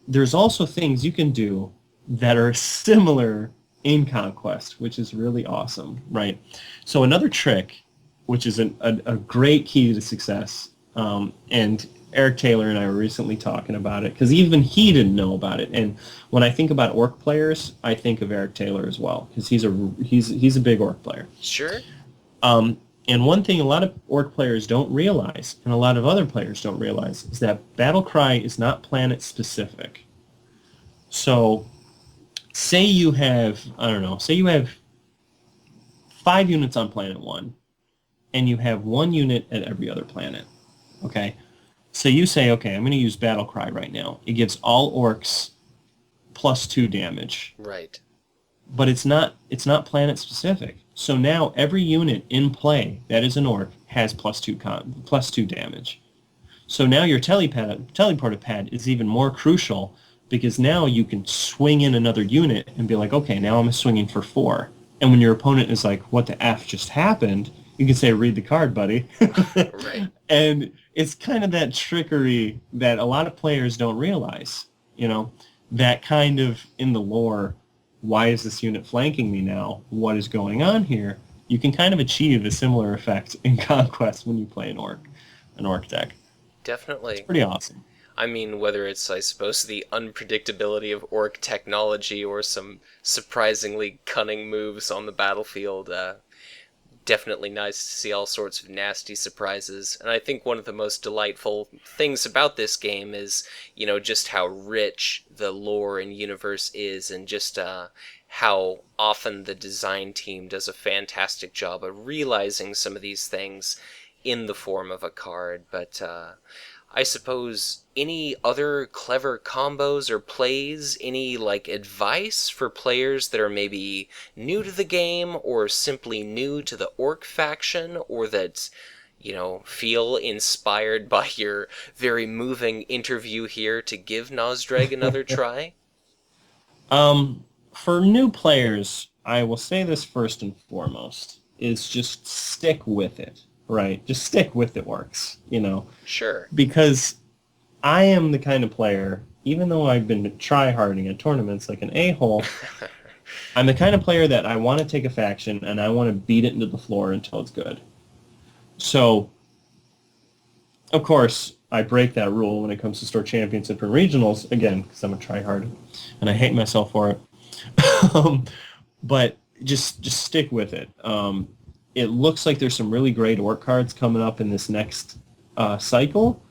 there's also things you can do that are similar in ConQuest, which is really awesome, right? So another trick, which is a great key to success, and Eric Taylor and I were recently talking about it, because even he didn't know about it. And when I think about orc players, I think of Eric Taylor as well, because he's a big orc player. Sure. And one thing a lot of orc players don't realize, and a lot of other players don't realize, is that battle cry is not planet specific. So say you have 5 units on planet 1, and you have 1 unit at every other planet. Okay? So you say, okay, I'm going to use battle cry right now. It gives all orcs +2 damage. Right. But it's not planet specific. So now every unit in play that is an orc has +2 damage. So now your teleportapad is even more crucial, because now you can swing in another unit and be like, okay, now I'm swinging for 4. And when your opponent is like, what the F just happened? You can say, read the card, buddy. Right. And it's kind of that trickery that a lot of players don't realize. That kind of in the lore, why is this unit flanking me now? What is going on here? You can kind of achieve a similar effect in ConQuest when you play an orc deck. Definitely. It's pretty awesome. I mean, whether it's, I suppose, the unpredictability of orc technology or some surprisingly cunning moves on the battlefield, definitely nice to see all sorts of nasty surprises. And I think one of the most delightful things about this game is, just how rich the lore and universe is, and just how often the design team does a fantastic job of realizing some of these things in the form of a card. But I suppose any other clever combos or plays, any advice for players that are maybe new to the game or simply new to the orc faction, or that feel inspired by your very moving interview here to give Nazdreg another try? For new players, I will say this first and foremost, is just stick with it. right? Just stick with the Orks, Sure. because I am the kind of player, even though I've been try-harding at tournaments like an a-hole, I'm the kind of player that I want to take a faction and I want to beat it into the floor until it's good. So, of course, I break that rule when it comes to store championship and regionals, again, because I'm a try-hard, and I hate myself for it. But just stick with it. It looks like there's some really great Orc cards coming up in this next cycle,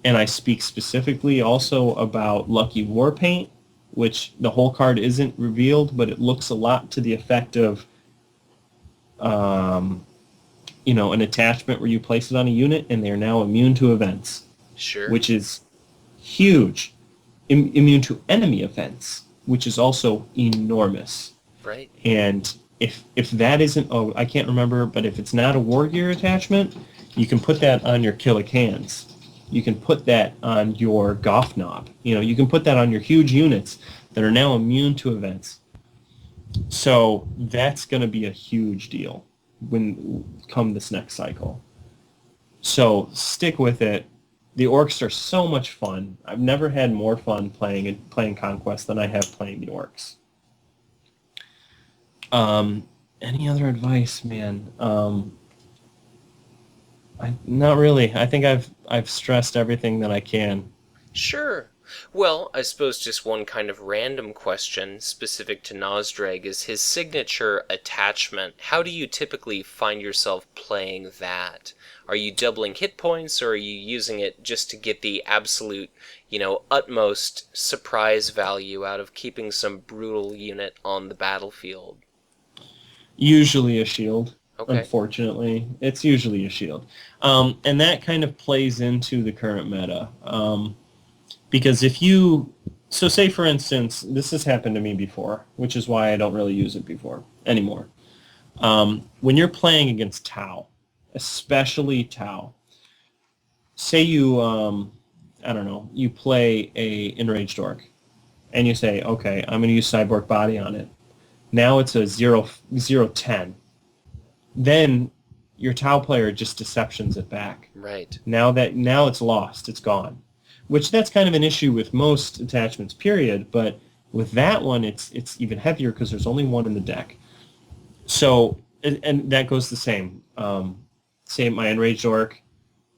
and I speak specifically also about Lucky Warpaint, which the whole card isn't revealed, but it looks a lot to the effect of, an attachment where you place it on a unit and they're now immune to events. Sure. Which is huge. Immune to enemy events, which is also enormous. Right. And if that isn't, I can't remember, but if it's not a War Gear attachment, you can put that on your Killicans. You can put that on your Goff Knob. You can put that on your huge units that are now immune to events. So that's going to be a huge deal when come this next cycle. So stick with it. The Orks are so much fun. I've never had more fun playing Conquest than I have playing the Orks. Any other advice, man? Not really. I think I've stressed everything that I can. Sure. Well, I suppose just one kind of random question specific to Nazdreg is his signature attachment. How do you typically find yourself playing that? Are you doubling hit points, or are you using it just to get the absolute, utmost surprise value out of keeping some brutal unit on the battlefield? Usually a shield. Okay. Unfortunately, it's usually a shield. And that kind of plays into the current meta. Because so say for instance, this has happened to me before, which is why I don't really use it anymore. When you're playing against Tau, especially Tau, say you, you play a Enraged Orc, and you say, okay, I'm going to use Cyborg Body on it. Now it's a 0/10. Then your Tau player just deceptions it back. Right. Now it's lost, it's gone. Which that's kind of an issue with most attachments, period. But with that one, it's even heavier because there's only one in the deck. So, and that goes the same. Say my Enraged Orc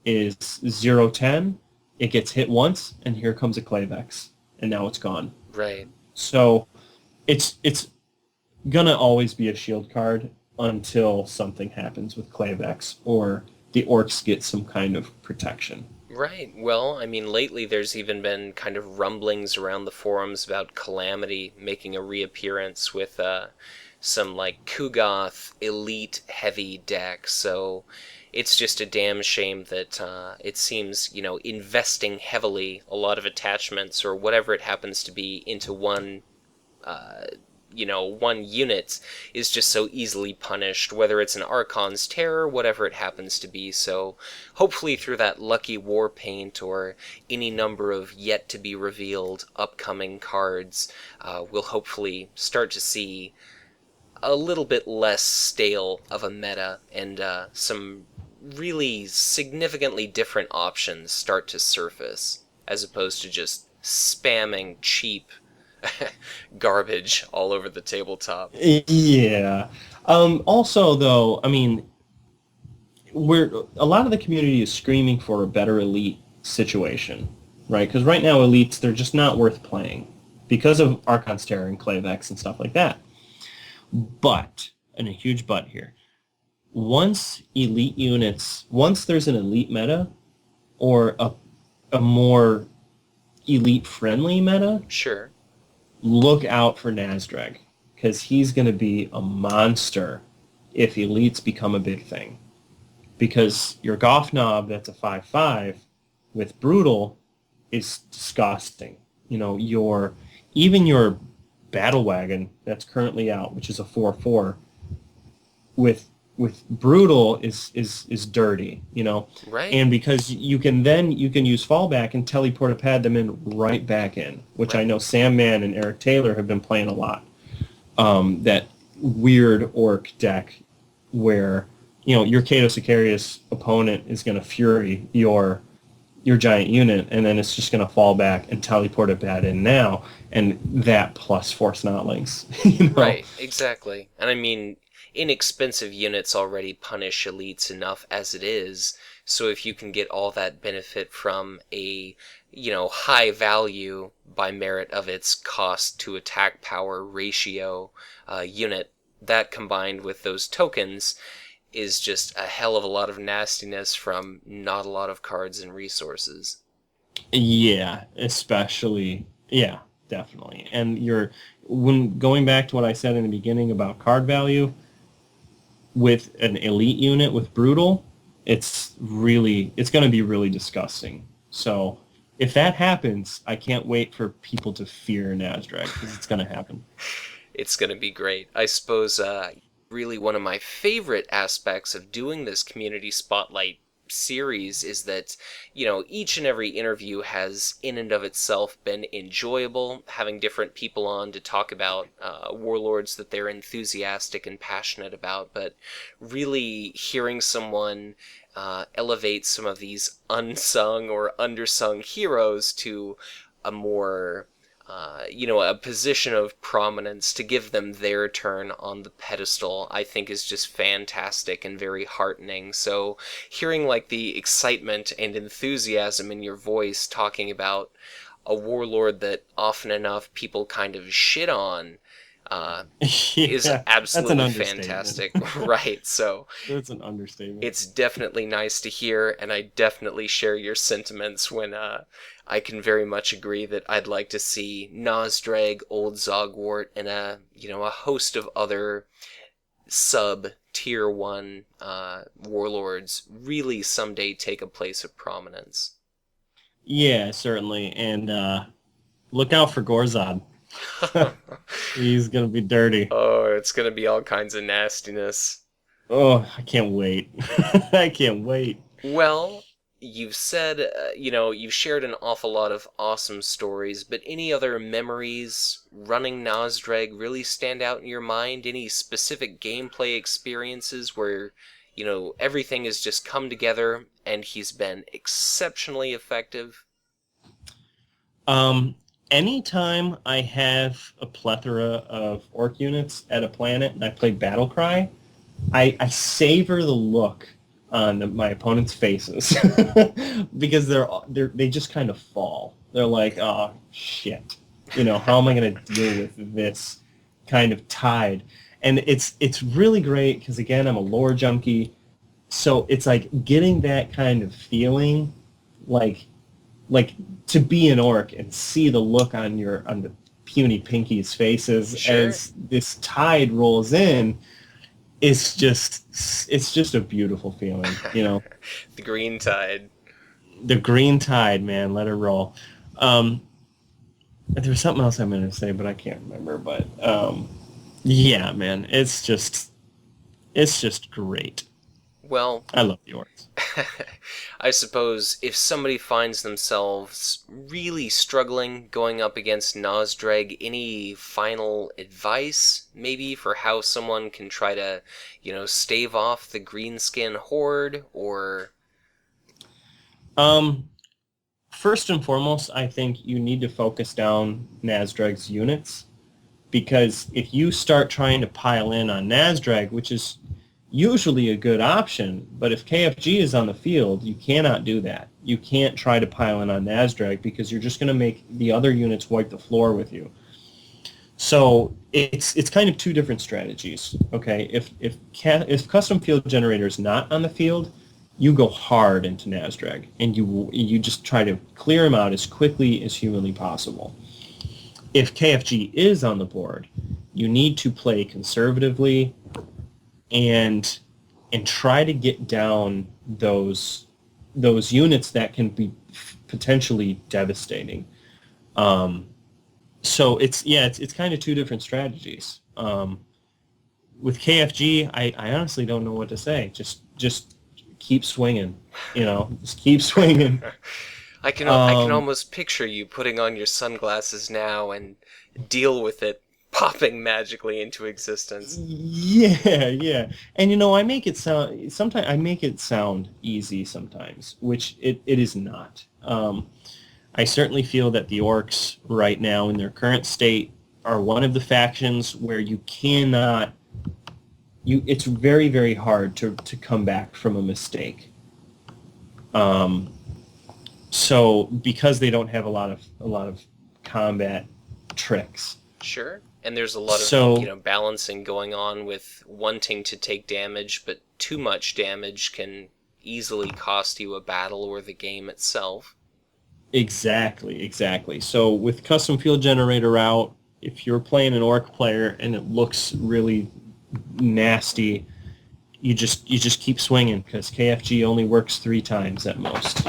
is 0/10. It gets hit once, and here comes a Clavex, and now it's gone. Right. So, it's gonna always be a shield card until something happens with Clavex or the Orcs get some kind of protection. Right. Well, I mean, lately there's even been kind of rumblings around the forums about Calamity making a reappearance with some, Kugoth elite heavy deck, so it's just a damn shame that it seems, investing heavily a lot of attachments or whatever it happens to be into one unit is just so easily punished, whether it's an Archon's Terror, whatever it happens to be. So hopefully through that Lucky Warpaint or any number of yet-to-be-revealed upcoming cards, we'll hopefully start to see a little bit less stale of a meta and some really significantly different options start to surface, as opposed to just spamming cheap garbage all over the tabletop. Yeah. Also, though, I mean, a lot of the community is screaming for a better elite situation, right? Because right now, elites, they're just not worth playing because of Archon's Terror and Clavex and stuff like that. But, and a huge but here, once there's an elite meta or a more elite-friendly meta, sure, look out for Nazdreg, because he's going to be a monster if elites become a big thing. Because your Goff Knob that's a 5/5 with Brutal is disgusting. Even your Battle Wagon that's currently out, which is a 4/4, with Brutal is dirty, right? And because you can use fallback and teleportapad them in right back in, which right. I know Sam Mann and Eric Taylor have been playing a lot. That weird Orc deck where your Kato Sicarius opponent is going to Fury your giant unit, and then it's just going to fall back and teleport it back in now, and that plus Force Notlings, Right, exactly. And I mean, inexpensive units already punish elites enough as it is, so if you can get all that benefit from a, high value by merit of its cost to attack power ratio unit, that combined with those tokens is just a hell of a lot of nastiness from not a lot of cards and resources. Yeah, especially, yeah, definitely. And when going back to what I said in the beginning about card value, with an elite unit with brutal, it's going to be really disgusting. So if that happens, I can't wait for people to fear Nazdreg, because it's going to happen. It's going to be great. I suppose really one of my favorite aspects of doing this community spotlight series is that, each and every interview has in and of itself been enjoyable, having different people on to talk about warlords that they're enthusiastic and passionate about, but really hearing someone elevate some of these unsung or undersung heroes to a more a position of prominence, to give them their turn on the pedestal, I think is just fantastic and very heartening. So hearing like the excitement and enthusiasm in your voice talking about a warlord that often enough people kind of shit on is Yeah, that's an absolutely understatement. fantastic. Right, so That's an understatement. it's definitely nice to hear, and I definitely share your sentiments when I can very much agree that I'd like to see Nazdreg, Old Zogwart, and a host of other sub tier 1 warlords really someday take a place of prominence. Yeah, certainly. And look out for Gorzad. He's going to be dirty. Oh, it's gonna be all kinds of nastiness. Oh, I can't wait. I can't wait. Well, you've said, you've shared an awful lot of awesome stories, but any other memories running Nazdreg really stand out in your mind? Any specific gameplay experiences where, everything has just come together and he's been exceptionally effective? Um, Anytime I have a plethora of orc units at a planet and I play Battlecry, I savor the look on my opponent's faces because they just kind of fall. They're like, oh shit, how am I going to deal with this kind of tide? And it's really great because again, I'm a lore junkie, so it's like getting that kind of feeling, like like to be an orc and see the look on the puny pinkies faces Sure. as this tide rolls in. It's just a beautiful feeling. The Green Tide. The green tide, man, let it roll. There was something else I'm going to say, but I can't remember. But yeah, man, it's just great. Well, I love the orcs. I suppose if somebody finds themselves really struggling going up against Nozdreg, any final advice maybe for how someone can try to, stave off the greenskin horde, or Um, First and foremost, I think you need to focus down Nazdreg's units, because if you start trying to pile in on Nazdreg, which is usually a good option, but if KFG is on the field, you cannot do that. You can't try to pile in on Nazdreg because you're just going to make the other units wipe the floor with you. So it's kind of two different strategies. Okay, if custom field generator is not on the field, you go hard into Nazdreg and you just try to clear him out as quickly as humanly possible. If KFG is on the board, you need to play conservatively and try to get down those units that can be potentially devastating. So it's kind of two different strategies. With KFG, I honestly don't know what to say. Just keep swinging, just keep swinging. I can Um, almost picture you putting on your sunglasses now and deal with it popping magically into existence. Yeah. And I make it sound sometimes I make it sound easy sometimes, which it is not. I certainly feel that the Orks right now in their current state are one of the factions where you cannot it's very, very hard to come back from a mistake. So because they don't have a lot of combat tricks. Sure. And there's a lot of, balancing going on with wanting to take damage, but too much damage can easily cost you a battle or the game itself. Exactly. So with custom field generator out, if you're playing an Orc player and it looks really nasty, you just keep swinging because KFG only works 3 times at most.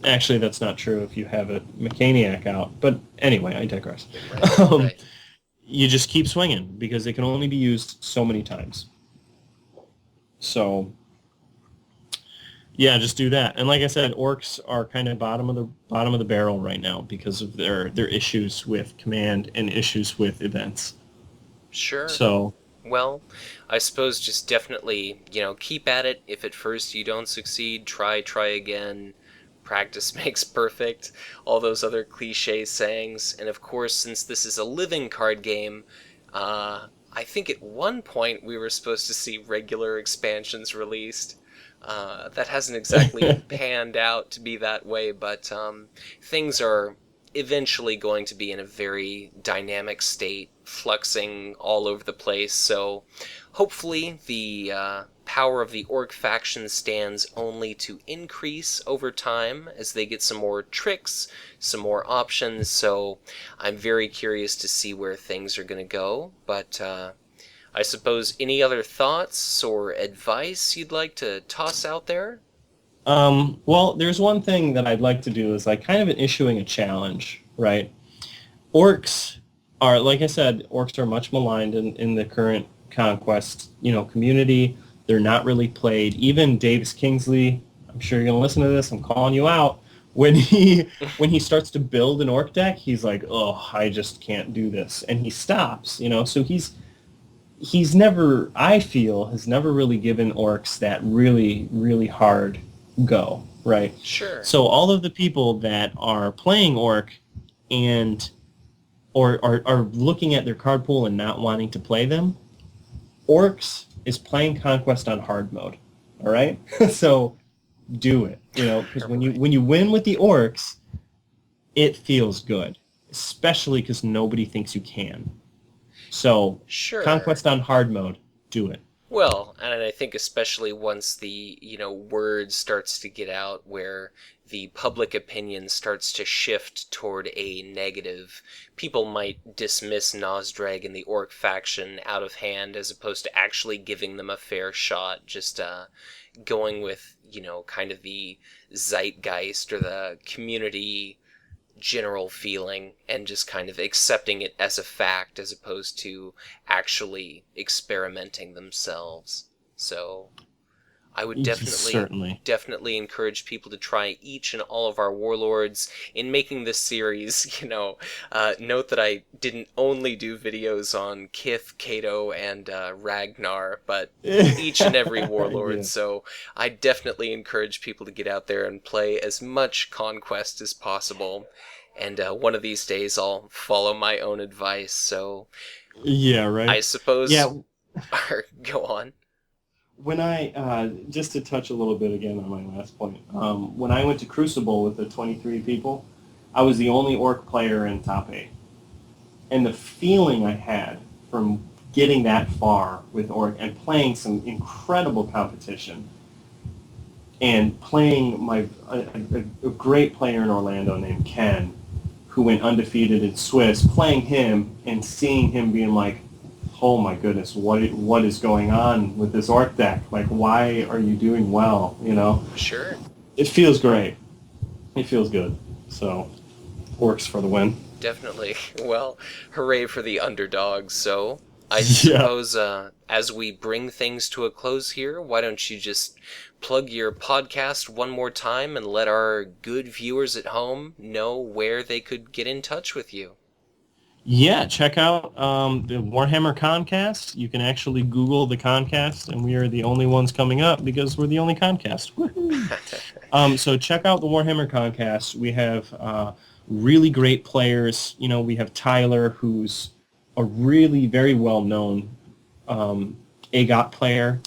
Actually, that's not true if you have a Mechaniac out. But anyway, I digress. Right. You just keep swinging because they can only be used so many times. So, yeah, just do that. And like I said, Orcs are kind of bottom of the barrel right now because of their issues with command and issues with events. Sure. So, well, I suppose just definitely, keep at it. If at first you don't succeed, try again. Practice makes perfect. All those other cliche sayings. And of course, since this is a living card game, I think at one point we were supposed to see regular expansions released. That hasn't exactly panned out to be that way, but things are eventually going to be in a very dynamic state, fluxing all over the place, so hopefully the power of the Orc faction stands only to increase over time as they get some more tricks, some more options, so I'm very curious to see where things are going to go, but I suppose any other thoughts or advice you'd like to toss out there? well, there's one thing that I'd like to do is like kind of issuing a challenge, right? Orcs are, like I said, Orcs are much maligned in the current Conquest, community. They're not really played. Even Davis Kingsley, I'm sure you're gonna listen to this. I'm calling you out. When he starts to build an Orc deck, he's like, "Oh, I just can't do this," and he stops. So he's never, I feel, has never really given Orcs that really, really hard go, right? Sure. So all of the people that are playing Orc and or are looking at their card pool and not wanting to play them, Orcs is playing Conquest on hard mode. All right? So do it, because when you win with the Orcs, it feels good, especially because nobody thinks you can. So, Sure. Conquest on hard mode, do it. Well, and I think especially once the, word starts to get out where the public opinion starts to shift toward a negative, people might dismiss Nazdreg and the Orc faction out of hand as opposed to actually giving them a fair shot, just going with, kind of the zeitgeist or the community general feeling and just kind of accepting it as a fact as opposed to actually experimenting themselves. So I would definitely encourage people to try each and all of our Warlords. In making this series, note that I didn't only do videos on Kith, Kato, and Ragnar, but each and every Warlord, yeah. So I definitely encourage people to get out there and play as much Conquest as possible. And one of these days I'll follow my own advice, so... Yeah, right? I suppose... Yeah. Go on. When I, just to touch a little bit again on my last point, when I went to Crucible with the 23 people, I was the only Orc player in top 8. And the feeling I had from getting that far with Orc and playing some incredible competition and playing a great player in Orlando named Ken, who went undefeated in Swiss, playing him and seeing him being like, oh my goodness, what is going on with this Orc deck? Like, why are you doing well, Sure. It feels great. It feels good. So, Orcs for the win. Definitely. Well, hooray for the underdogs. So, I suppose as we bring things to a close here, why don't you just plug your podcast one more time and let our good viewers at home know where they could get in touch with you? Yeah, check out the Warhammer ConQast. You can actually Google the ConQast, and we are the only ones coming up because we're the only ConQast. Woohoo! So check out the Warhammer ConQast. We have really great players. You know, we have Tyler, who's a really very well-known AGOT player.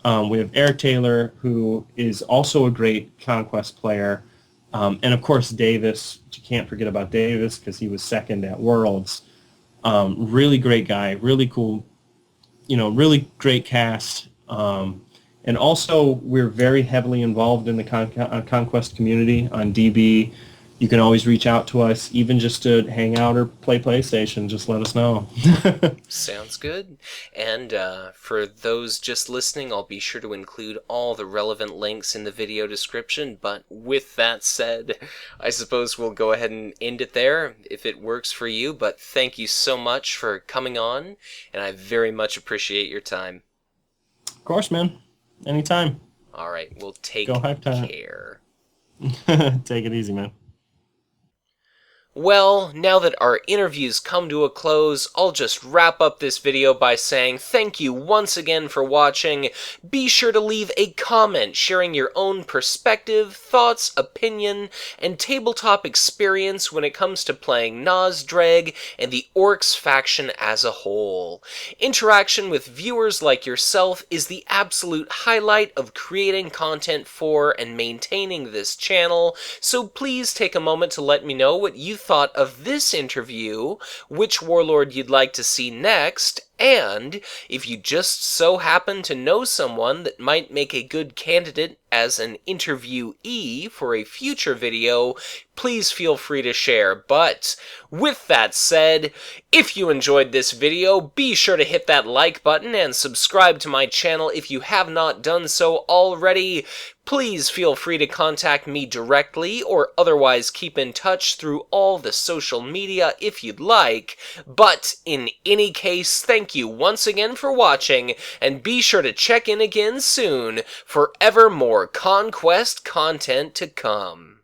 We have Eric Taylor, who is also a great Conquest player. And of course, Davis. You can't forget about Davis because he was second at Worlds. Really great guy, really cool, really great cast. And also, we're very heavily involved in the Conquest community on DB. You can always reach out to us, even just to hang out or play PlayStation. Just let us know. Sounds good. And for those just listening, I'll be sure to include all the relevant links in the video description. But with that said, I suppose we'll go ahead and end it there if it works for you. But thank you so much for coming on, and I very much appreciate your time. Of course, man. Anytime. All right, we'll take Go Hive Tyrant. care. Take it easy, man. Well, now that our interviews come to a close, I'll just wrap up this video by saying thank you once again for watching. Be sure to leave a comment sharing your own perspective, thoughts, opinion, and tabletop experience when it comes to playing Nazdreg and the Orks faction as a whole. Interaction with viewers like yourself is the absolute highlight of creating content for and maintaining this channel, so please take a moment to let me know what you thought of this interview, which Warlord you'd like to see next, and if you just so happen to know someone that might make a good candidate as an interviewee for a future video, please feel free to share. But with that said, if you enjoyed this video, be sure to hit that like button and subscribe to my channel if you have not done so already. Please feel free to contact me directly or otherwise keep in touch through all the social media if you'd like. But in any case, thank you once again for watching, and be sure to check in again soon for ever more Conquest content to come.